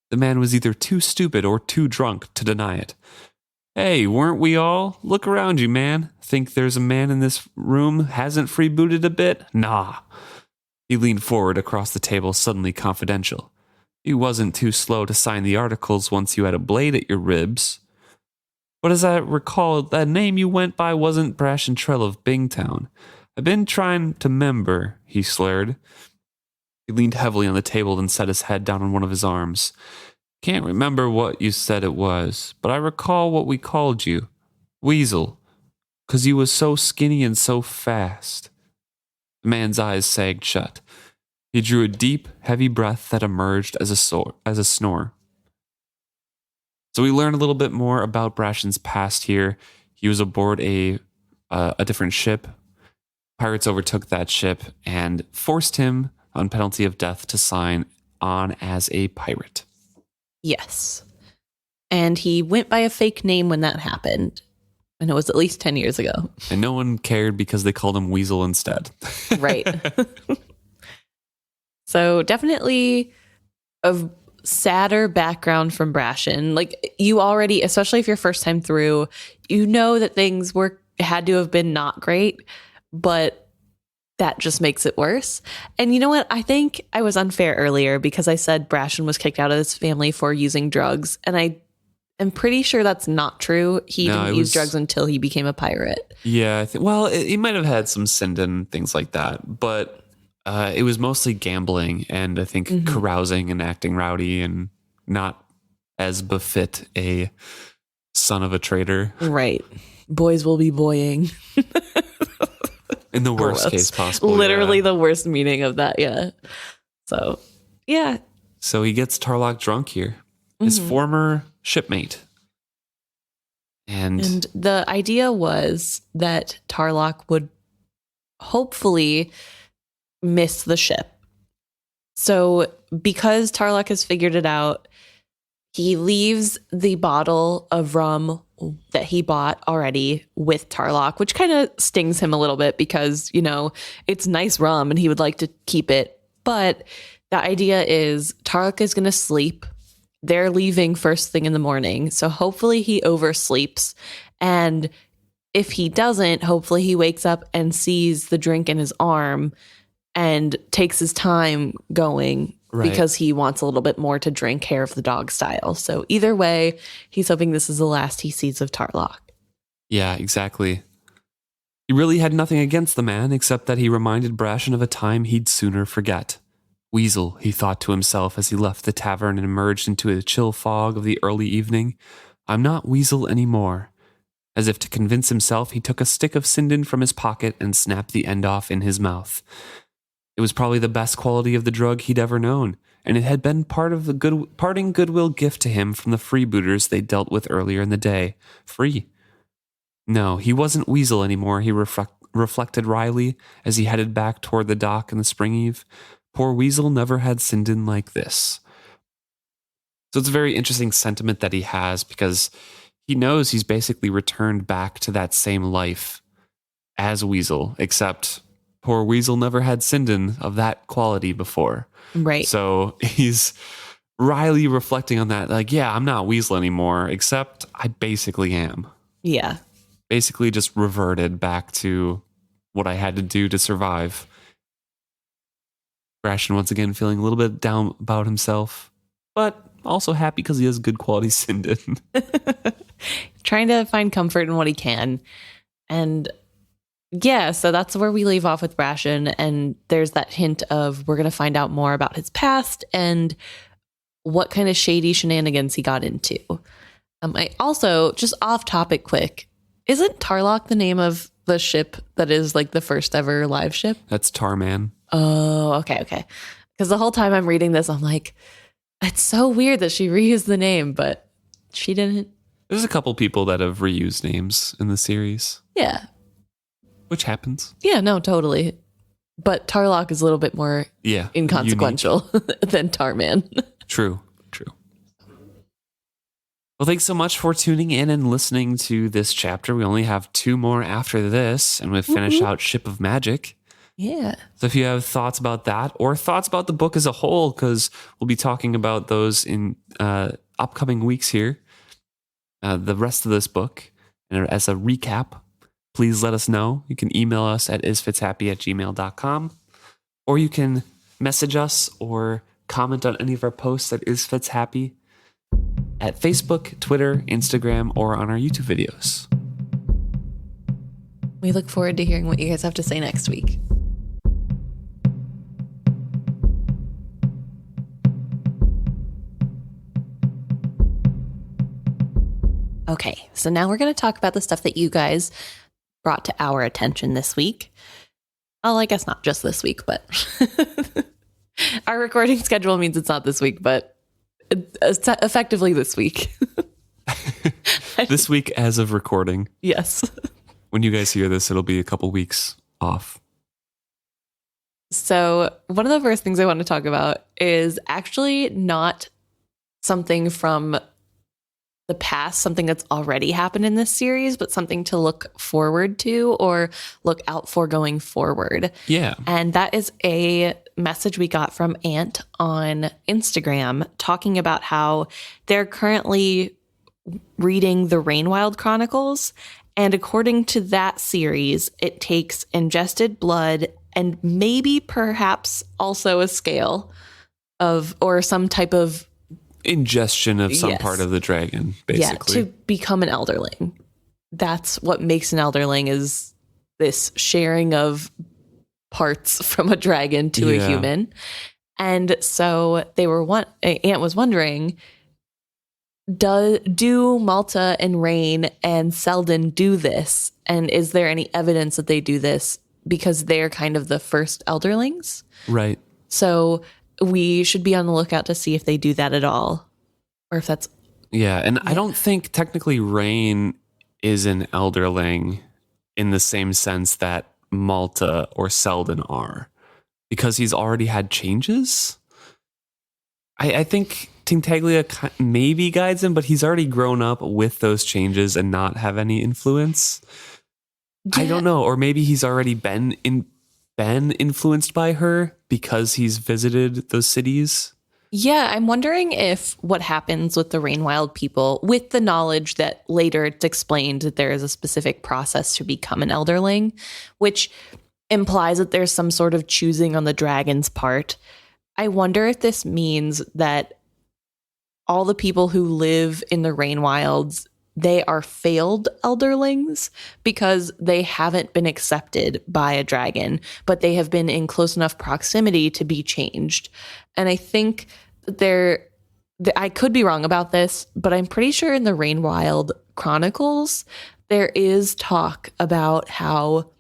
The man was either too stupid or too drunk to deny it. Hey, weren't we all? Look around you, man. Think there's a man in this room hasn't freebooted a bit? Nah. He leaned forward across the table, suddenly confidential. You wasn't too slow to sign the articles once you had a blade at your ribs. But as I recall, that name you went by wasn't Brashen Trell of Bingtown. I've been trying to remember, he slurred. He leaned heavily on the table and set his head down on one of his arms. Can't remember what you said it was, but I recall what we called you. Weasel. 'Cause you was so skinny and so fast. The man's eyes sagged shut. He drew a deep, heavy breath that emerged as a snore. So we learn a little bit more about Brashen's past here. He was aboard a different ship. Pirates overtook that ship and forced him, on penalty of death, to sign on as a pirate. Yes. And he went by a fake name when that happened. And it was at least 10 years ago. And no one cared because they called him Weasel instead. Right. So definitely a sadder background from Brashen. Like, you already, especially if you're first time through, you know that things had to have been not great, but that just makes it worse. And you know what? I think I was unfair earlier because I said Brashen was kicked out of his family for using drugs. And I am pretty sure that's not true. He didn't use drugs until he became a pirate. Yeah. He might have had some sin and things like that. But it was mostly gambling and I think carousing and acting rowdy and not as befit a son of a trader. Right. Boys will be boying. In the worst case possible. Literally the worst meaning of that, yeah. So, yeah. So he gets Tarlok drunk here. His former shipmate. And the idea was that Tarlok would hopefully miss the ship. So because Tarlok has figured it out, he leaves the bottle of rum that he bought already with Tarlok, which kind of stings him a little bit because, you know, it's nice rum and he would like to keep it. But the idea is Tarlok is going to sleep. They're leaving first thing in the morning. So hopefully he oversleeps. And if he doesn't, hopefully he wakes up and sees the drink in his arm and takes his time going. Right. Because he wants a little bit more to drink, hair of the dog style. So either way, he's hoping this is the last he sees of Tarlok. Yeah, exactly. He really had nothing against the man, except that he reminded Brashen of a time he'd sooner forget. Weasel, he thought to himself as he left the tavern and emerged into the chill fog of the early evening. I'm not Weasel anymore. As if to convince himself, he took a stick of Sinden from his pocket and snapped the end off in his mouth. It was probably the best quality of the drug he'd ever known, and it had been part of the parting goodwill gift to him from the freebooters they dealt with earlier in the day. Free. No, he wasn't Weasel anymore, he reflected wryly as he headed back toward the dock in the Springeve. Poor Weasel never had Sinden like this. So it's a very interesting sentiment that he has because he knows he's basically returned back to that same life as Weasel, except poor Weasel never had Sinden of that quality before. Right. So he's wryly reflecting on that. Like, yeah, I'm not Weasel anymore, except I basically am. Yeah. Basically just reverted back to what I had to do to survive. Brashen once again feeling a little bit down about himself, but also happy because he has good quality Sinden. Trying to find comfort in what he can. And yeah, so that's where we leave off with Brashen. And there's that hint of we're going to find out more about his past and what kind of shady shenanigans he got into. I also, just off topic quick, isn't Tarlock the name of the ship that is like the first ever live ship? That's Tarman. Oh, okay. Because the whole time I'm reading this, I'm like, it's so weird that she reused the name, but she didn't. There's a couple people that have reused names in the series. Yeah. Which happens. Yeah, no, totally. But Tarlock is a little bit more inconsequential than Tarman. True. Well, thanks so much for tuning in and listening to this chapter. We only have 2 more after this, and we'll finish out Ship of Magic. Yeah. So if you have thoughts about that or thoughts about the book as a whole, because we'll be talking about those in upcoming weeks here, the rest of this book, and as a recap, please let us know. You can email us at isfitshappy@gmail.com, or you can message us or comment on any of our posts at isfitshappy at Facebook, Twitter, Instagram, or on our YouTube videos. We look forward to hearing what you guys have to say next week. Okay, so now we're going to talk about the stuff that you guys brought to our attention this week. Well, I guess not just this week, but our recording schedule means it's not this week, but effectively this week. This week as of recording. Yes. When you guys hear this, it'll be a couple weeks off. So one of the first things I want to talk about is actually not something from the past, something that's already happened in this series, but something to look forward to or look out for going forward. Yeah. And that is a message we got from Ant on Instagram talking about how they're currently reading the Rainwild Chronicles. And according to that series, it takes ingested blood and maybe perhaps also a scale of, or some type of ingestion of some part of the dragon, basically. Yeah, to become an elderling. That's what makes an elderling, is this sharing of parts from a dragon to a human. And so Ant was wondering, do Malta and Rain and Selden do this? And is there any evidence that they do this because they're kind of the first elderlings? Right. So we should be on the lookout to see if they do that at all, or if that's... Yeah, and I don't think technically Rain is an elderling in the same sense that Malta or Selden are, because he's already had changes. I think Tintaglia maybe guides him, but he's already grown up with those changes and not have any influence. Yeah. I don't know, or maybe he's already been influenced by her because he's visited those cities. Yeah, I'm wondering if what happens with the Rainwild people, with the knowledge that later it's explained that there is a specific process to become an elderling, which implies that there's some sort of choosing on the dragon's part. I wonder if this means that all the people who live in the Rainwilds, they are failed elderlings because they haven't been accepted by a dragon, but they have been in close enough proximity to be changed. And I think I could be wrong about this, but I'm pretty sure in the Rainwild Chronicles, there is talk about how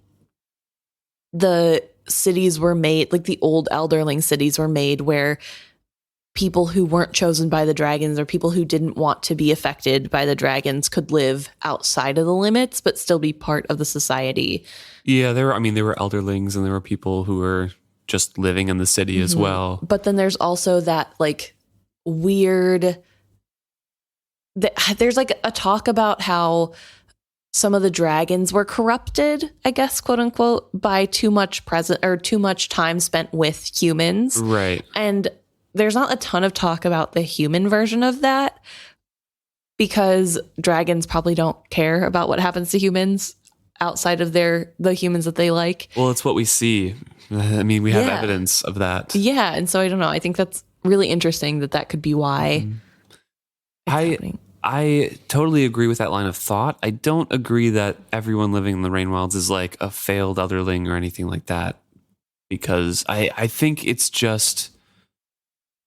the cities were made, like the old elderling cities were made, where people who weren't chosen by the dragons or people who didn't want to be affected by the dragons could live outside of the limits but still be part of the society. Yeah, there were elderlings, and there were people who were just living in the city as well. But then there's also that like weird, there's like a talk about how some of the dragons were corrupted, I guess, quote unquote, by too much time spent with humans. Right. And there's not a ton of talk about the human version of that because dragons probably don't care about what happens to humans. outside of the humans that they like. Well, it's what we see. I mean, we have Yeah. evidence of that. Yeah. And so I don't know. I think that's really interesting that could be why it's happening. I totally agree with that line of thought. I don't agree that everyone living in the Rainwilds is like a failed Elderling or anything like that, because I think it's just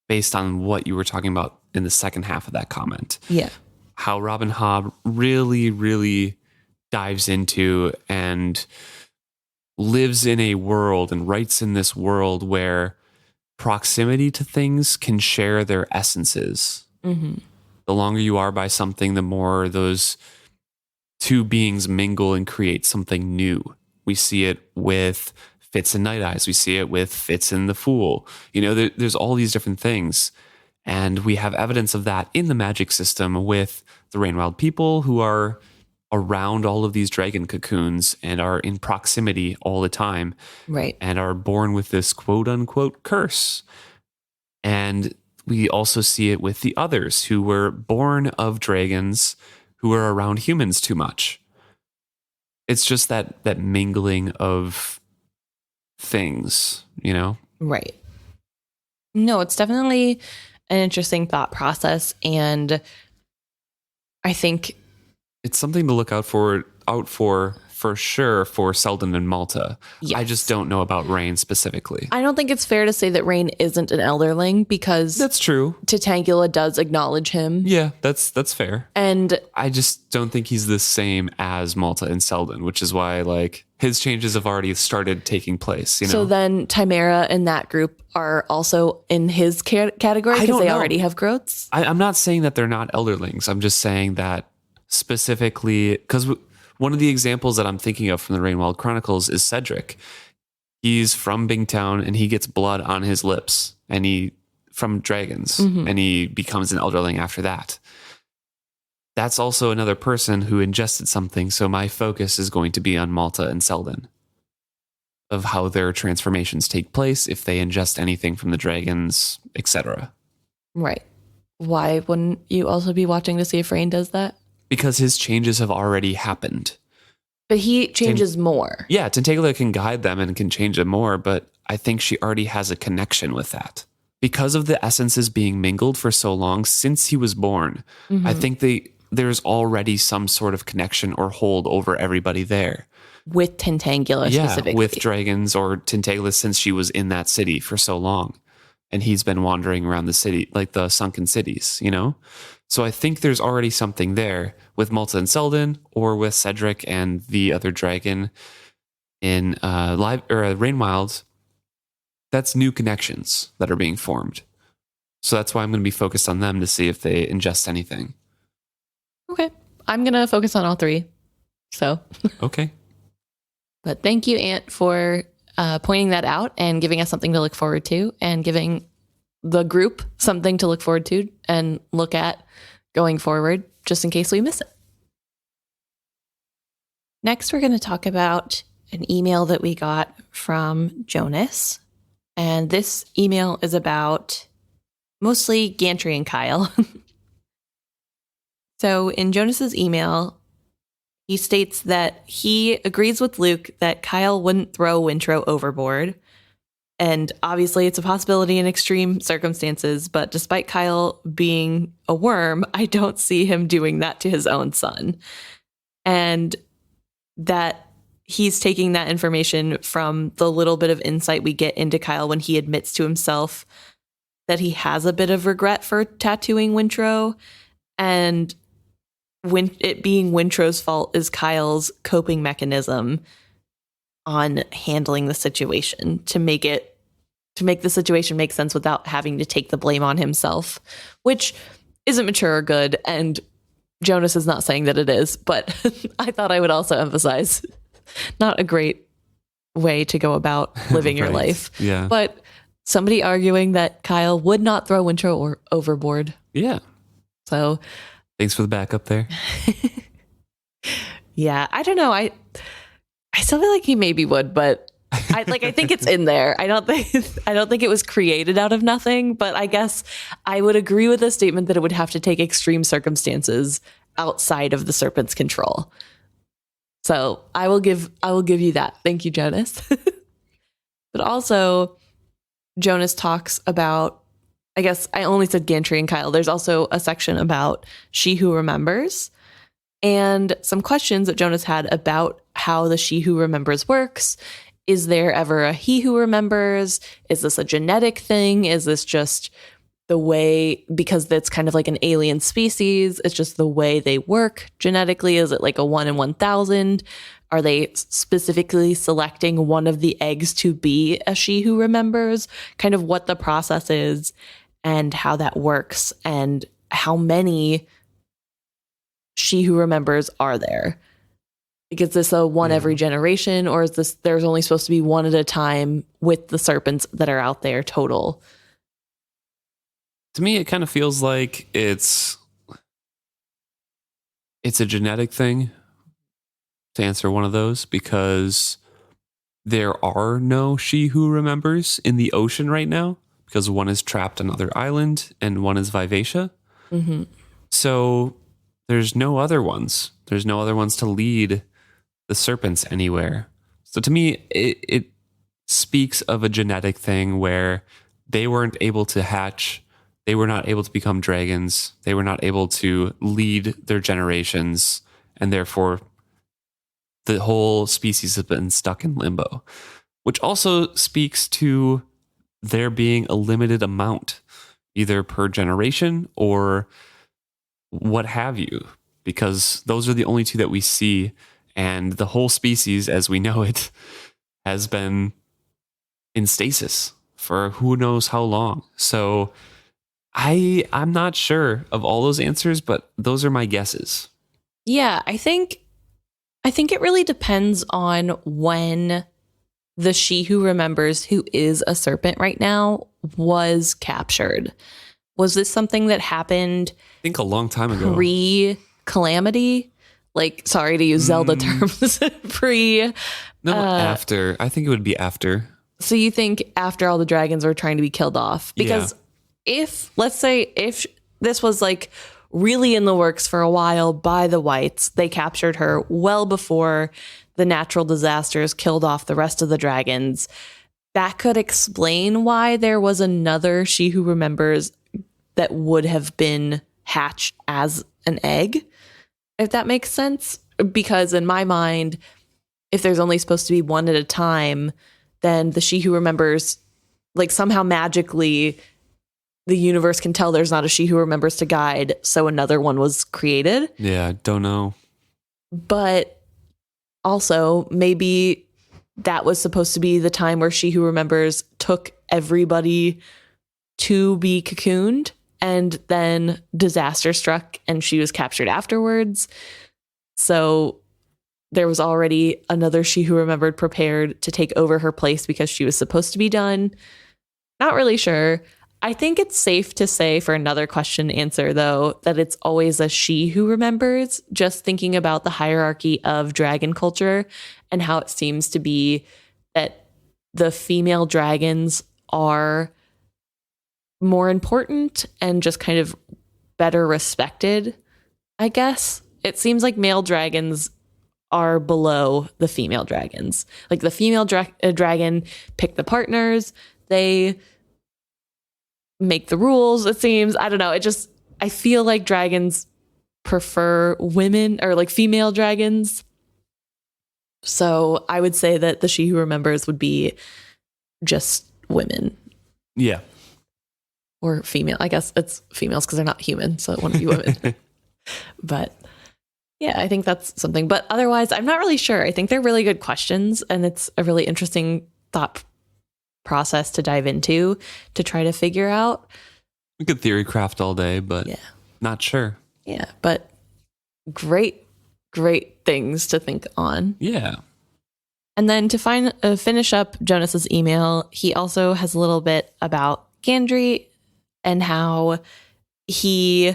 based on what you were talking about in the second half of that comment. Yeah. How Robin Hobb really, really dives into and lives in a world and writes in this world where proximity to things can share their essences. Mm-hmm. The longer you are by something, the more those two beings mingle and create something new. We see it with Fitz and Night Eyes. We see it with Fitz and the Fool. You know, there's all these different things. And we have evidence of that in the magic system with the Rainwild people who are around all of these dragon cocoons and are in proximity all the time. Right. And are born with this quote unquote curse. And we also see it with the others who were born of dragons who were around humans too much. It's just that mingling of things, you know? Right. No, it's definitely an interesting thought process. And I think it's something to look out for sure for Selden and Malta. Yes. I just don't know about Rain specifically. I don't think it's fair to say that Rain isn't an Elderling, because That's true. Titangula does acknowledge him. Yeah, that's fair. And I just don't think he's the same as Malta and Selden, which is why like his changes have already started taking place. You know? so then Chimera and that group are also in his category I because don't they know. already have growths. I'm not saying that they're not Elderlings. I'm just saying that specifically because one of the examples that I'm thinking of from the Rainwild Chronicles is Cedric. He's from Bingtown and he gets blood on his lips and from dragons, and he becomes an Elderling after that. That's also another person who ingested something. So my focus is going to be on Malta and Selden, of how their transformations take place, if they ingest anything from the dragons, etc. Right. Why wouldn't you also be watching to see if Rain does that? Because his changes have already happened. But he changes more. Yeah, Tentagula can guide them and can change them more, but I think she already has a connection with that. Because of the essences being mingled for so long since he was born, I think there's already some sort of connection or hold over everybody there. With Tentangula specifically. With dragons or Tentagula, since she was in that city for so long. And he's been wandering around the city, like the sunken cities, you know? So I think there's already something there with Malta and Selden, or with Cedric and the other dragon in Rainwild. That's new connections that are being formed. So that's why I'm going to be focused on them to see if they ingest anything. Okay. I'm going to focus on all three. So. Okay. But thank you, Ant, for pointing that out and giving us something to look forward to, and giving the group something to look forward to and look at going forward, just in case we miss it. Next, we're going to talk about an email that we got from Jonas. And this email is about mostly Gantry and Kyle. So in Jonas's email, he states that he agrees with Luke that Kyle wouldn't throw Wintrow overboard. And obviously it's a possibility in extreme circumstances, but despite Kyle being a worm, I don't see him doing that to his own son. And that he's taking that information from the little bit of insight we get into Kyle when he admits to himself that he has a bit of regret for tattooing Wintrow, and it being Wintrow's fault is Kyle's coping mechanism on handling the situation to make the situation make sense without having to take the blame on himself, which isn't mature or good. And Jonas is not saying that it is, but I thought I would also emphasize not a great way to go about living your Right. life. Yeah. But somebody arguing that Kyle would not throw Wintrow overboard. Yeah. So Thanks for the backup there. yeah, I don't know. I still feel like he maybe would, but I think it's in there. I don't think it was created out of nothing, but I guess I would agree with the statement that it would have to take extreme circumstances outside of the serpent's control. So I will give you that. Thank you, Jonas. But also, Jonas talks about, I guess I only said Gantry and Kyle. There's also a section about She Who Remembers and some questions that Jonas had about how the She Who Remembers works. Is there ever a He Who Remembers? Is this a genetic thing? Is this just the way, because that's kind of like an alien species, it's just the way they work genetically? Is it like a 1 in 1,000? Are they specifically selecting one of the eggs to be a She Who Remembers? Kind of what the process is and how that works, and how many She Who Remembers are there? Like, is this a one every generation, or is this there's only supposed to be one at a time with the serpents that are out there total? To me, it kind of feels like it's a genetic thing, to answer one of those, because there are no She Who Remembers in the ocean right now, because one is trapped on another island and one is Vivacia. Mm-hmm. So there's no other ones. There's no other ones to lead the serpents anywhere. So to me, it speaks of a genetic thing where they weren't able to hatch. They were not able to become dragons. They were not able to lead their generations, and therefore the whole species has been stuck in limbo, which also speaks to there being a limited amount, either per generation or what have you, because those are the only two that we see, and the whole species as we know it has been in stasis for who knows how long. So I'm not sure of all those answers, but those are my guesses. Yeah, I think it really depends on when the She Who Remembers, who is a serpent right now, was captured. Was this something that happened, I think, a long time ago? Pre-calamity? Like, sorry to use Zelda terms. After. I think it would be after. So you think after all the dragons were trying to be killed off? Because if this was like really in the works for a while by the whites, they captured her well before the natural disasters killed off the rest of the dragons, that could explain why there was another She Who Remembers that would have been hatched as an egg, if that makes sense. Because in my mind, if there's only supposed to be one at a time, then the She Who Remembers, like, somehow magically the universe can tell there's not a She Who Remembers to guide, so another one was created. Yeah, don't know. But also, maybe that was supposed to be the time where She Who Remembers took everybody to be cocooned, and then disaster struck and she was captured afterwards. So there was already another She Who Remembered prepared to take over her place because she was supposed to be done. Not really sure. I think it's safe to say, for another question answer, though, that it's always a She Who Remembers, just thinking about the hierarchy of dragon culture and how it seems to be that the female dragons are more important and just kind of better respected, I guess. It seems like male dragons are below the female dragons. Like, the female dragon pick the partners, they make the rules, it seems. I don't know. I feel like dragons prefer women, or like female dragons. So I would say that the She Who Remembers would be just women. Yeah. Or female. I guess it's females because they're not human, so it wouldn't be women. But yeah, I think that's something. But otherwise, I'm not really sure. I think they're really good questions, and it's a really interesting thought process to dive into to try to figure out. We could theory craft all day, but not sure. Yeah, but great things to think on. Yeah. And then to finish up Jonas's email, he also has a little bit about Gandry and how he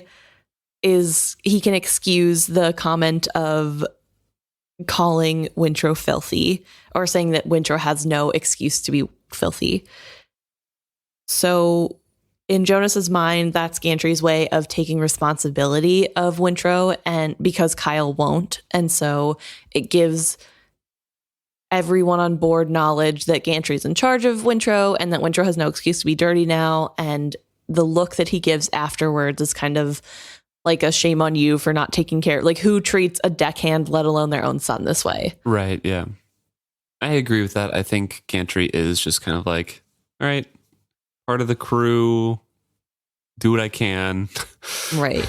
can excuse the comment of calling Wintro filthy, or saying that Wintro has no excuse to be filthy. So in Jonas's mind, that's Gantry's way of taking responsibility of Wintrow, and because Kyle won't. And so it gives everyone on board knowledge that Gantry's in charge of Wintrow and that Wintrow has no excuse to be dirty now. And the look that he gives afterwards is kind of like a shame on you for not taking care. Like, who treats a deckhand, let alone their own son, this way? Right, yeah. I agree with that. I think Gantry is just kind of like, all right, part of the crew, do what I can. Right.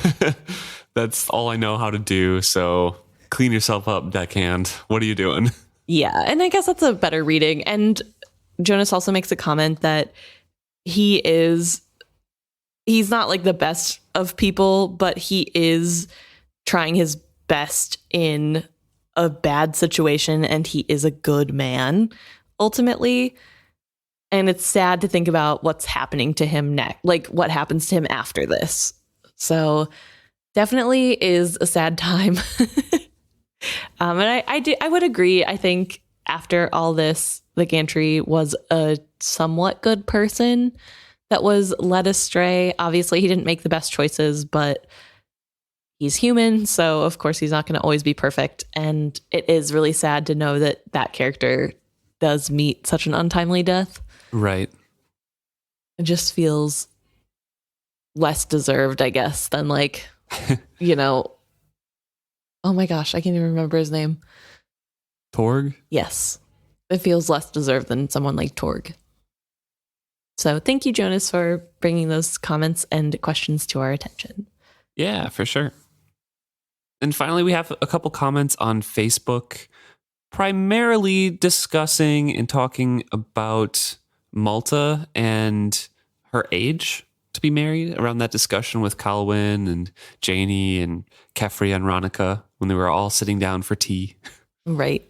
That's all I know how to do. So clean yourself up, deckhand. What are you doing? Yeah, and I guess that's a better reading. And Jonas also makes a comment that he's not like the best of people, but he is trying his best in a bad situation, and he is a good man ultimately. And it's sad to think about what's happening to him next, like what happens to him after this. So definitely is a sad time. And I would agree. I think after all this, the Gantry was a somewhat good person that was led astray. Obviously, he didn't make the best choices, but he's human. So, of course, he's not going to always be perfect. And it is really sad to know that that character does meet such an untimely death. Right. It just feels less deserved, I guess, than like, oh my gosh, I can't even remember his name. Torg? Yes. It feels less deserved than someone like Torg. So thank you, Jonas, for bringing those comments and questions to our attention. Yeah, for sure. And finally, we have a couple comments on Facebook, primarily discussing and talking about Malta and her age to be married, around that discussion with Colwyn and Janie and Kefri and Ronica when they were all sitting down for tea. Right.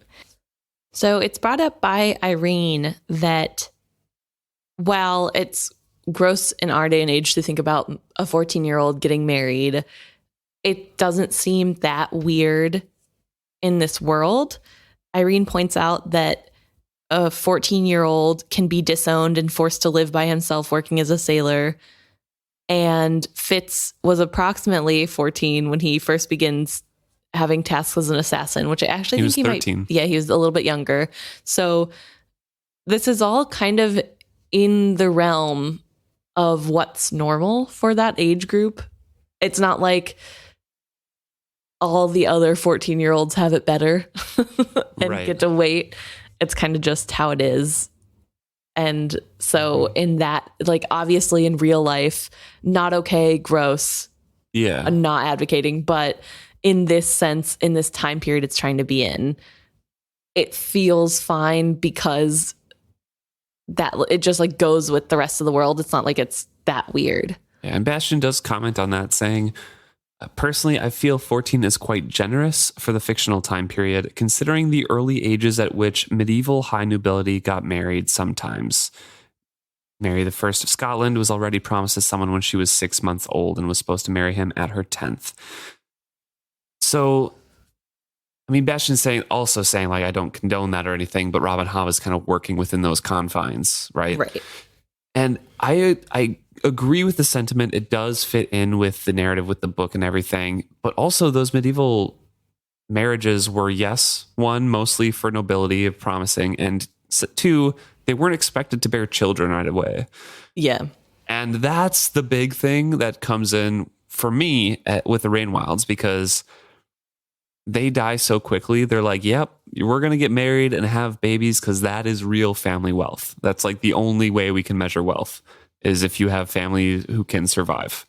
So it's brought up by Irene that while it's gross in our day and age to think about a 14-year-old getting married, it doesn't seem that weird in this world. Irene points out that a 14-year-old can be disowned and forced to live by himself working as a sailor. And Fitz was approximately 14 when he first begins having tasks as an assassin, which I actually think he 13. might. Yeah, he was a little bit younger. So this is all kind of in the realm of what's normal for that age group. It's not like all the other 14-year-olds have it better and Right. get to wait. It's kind of just how it is. And so in that, like, obviously in real life, not okay, gross. Yeah. I'm not advocating, but in this sense, in this time period it's trying to be in, it feels fine because that it just like goes with the rest of the world. It's not like it's that weird. Yeah, and Bastian does comment on that, saying, personally, I feel 14 is quite generous for the fictional time period, considering the early ages at which medieval high nobility got married sometimes. Mary I of Scotland was already promised to someone when she was 6 months old and was supposed to marry him at her 10th. So, I mean, Bastian's also saying, like, I don't condone that or anything, but Robin Hobb is kind of working within those confines, right? Right. And I agree with the sentiment. It does fit in with the narrative, with the book and everything. But also those medieval marriages were, yes, one, mostly for nobility of promising, and two, they weren't expected to bear children right away. Yeah. And that's the big thing that comes in for me with the Rainwilds, because they die so quickly. They're like, yep, we're going to get married and have babies because that is real family wealth. That's like the only way we can measure wealth, is if you have family who can survive.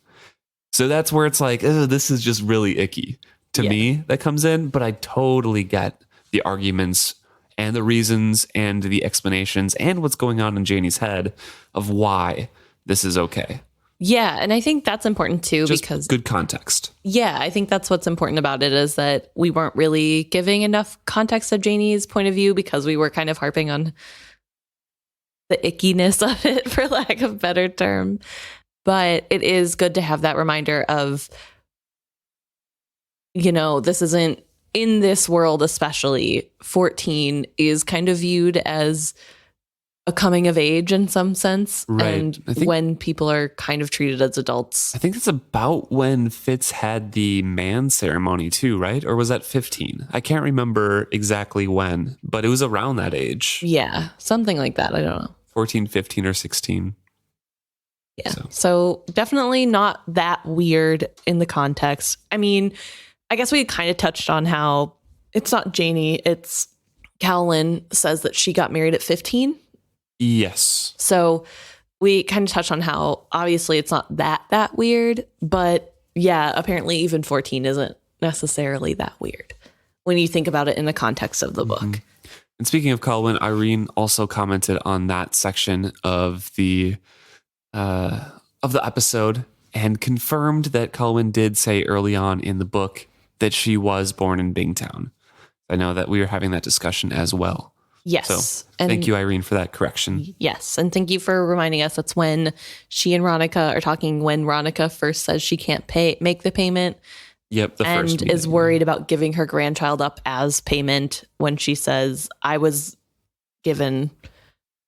So that's where it's like, oh, this is just really icky to me that comes in. But I totally get the arguments and the reasons and the explanations and what's going on in Janie's head of why this is okay. Yeah, and I think that's important too, Just because good context. Yeah, I think that's what's important about it, is that we weren't really giving enough context of Janie's point of view because we were kind of harping on the ickiness of it, for lack of a better term. But it is good to have that reminder of, this isn't, in this world especially, 14 is kind of viewed as a coming of age in some sense. Right. And I think- when people are kind of treated as adults. I think that's about when Fitz had the man ceremony too, right? Or was that 15? I can't remember exactly when, but it was around that age. Yeah, something like that. I don't know. 14, 15, or 16. Yeah. So definitely not that weird in the context. I mean, I guess we kind of touched on how it's not Janie, it's Cowlin says that she got married at 15. Yes. So we kind of touched on how obviously it's not that weird, but yeah, apparently even 14 isn't necessarily that weird when you think about it in the context of the book. And speaking of Colwyn, Irene also commented on that section of the episode and confirmed that Colwyn did say early on in the book that she was born in Bingtown. I know that we were having that discussion as well. Yes. So thank you, Irene, for that correction. Yes. And thank you for reminding us that's when she and Ronica are talking when Ronica first says she can't make the payment. Yep. The and first is worried about giving her grandchild up as payment when she says, I was given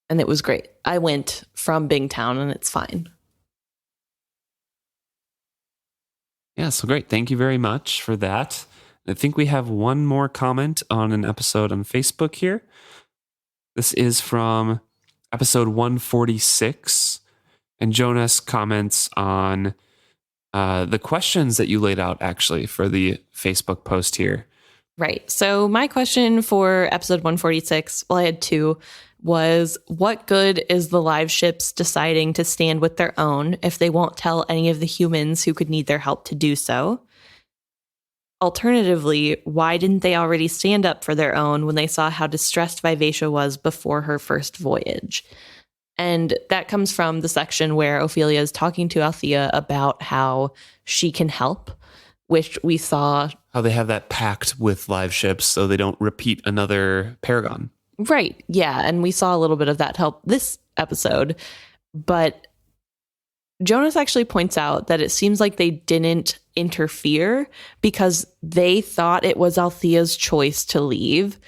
and it was great. I went from Bingtown and it's fine. Yeah. So great. Thank you very much for that. I think we have one more comment on an episode on Facebook here. This is from episode 146. And Jonas comments on the questions that you laid out actually for the Facebook post here. Right. So my question for episode 146, well, I had two, was what good is the live ships deciding to stand with their own if they won't tell any of the humans who could need their help to do so? Alternatively, why didn't they already stand up for their own when they saw how distressed Vivacia was before her first voyage? And that comes from the section where Ophelia is talking to Althea about how she can help, which we saw. How they have that pact with live ships so they don't repeat another Paragon. Right. Yeah. And we saw a little bit of that help this episode. But Jonas actually points out that it seems like they didn't interfere because they thought it was Althea's choice to leave.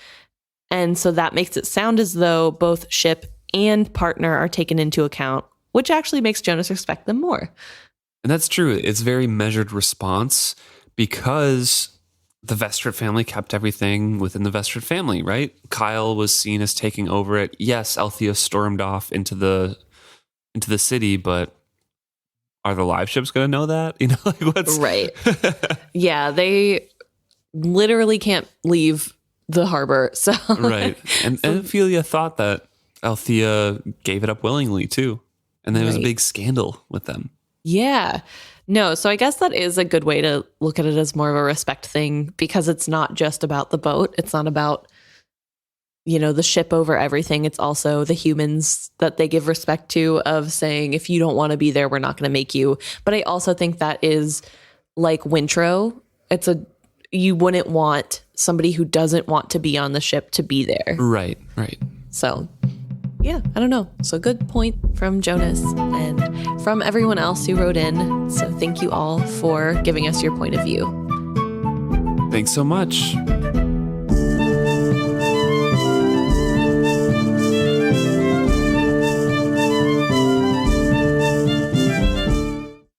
And so that makes it sound as though both ship and partner are taken into account, which actually makes Jonas respect them more. And that's true. It's very measured response because the Vestrit family kept everything within the Vestrit family, right? Kyle was seen as taking over it. Yes, Althea stormed off into the city, but are the live ships going to know that? You know, like what's right? Yeah, they literally can't leave the harbor. So right, and Ophelia thought that Althea gave it up willingly too, and there was a big scandal with them. Yeah. No, so I guess that is a good way to look at it as more of a respect thing because it's not just about the boat. It's not about, you know, the ship over everything. It's also the humans that they give respect to of saying, if you don't want to be there, we're not going to make you. But I also think that is like Wintro. You wouldn't want somebody who doesn't want to be on the ship to be there. Right. So yeah, I don't know. So good point from Jonas and from everyone else who wrote in. So thank you all for giving us your point of view. Thanks so much.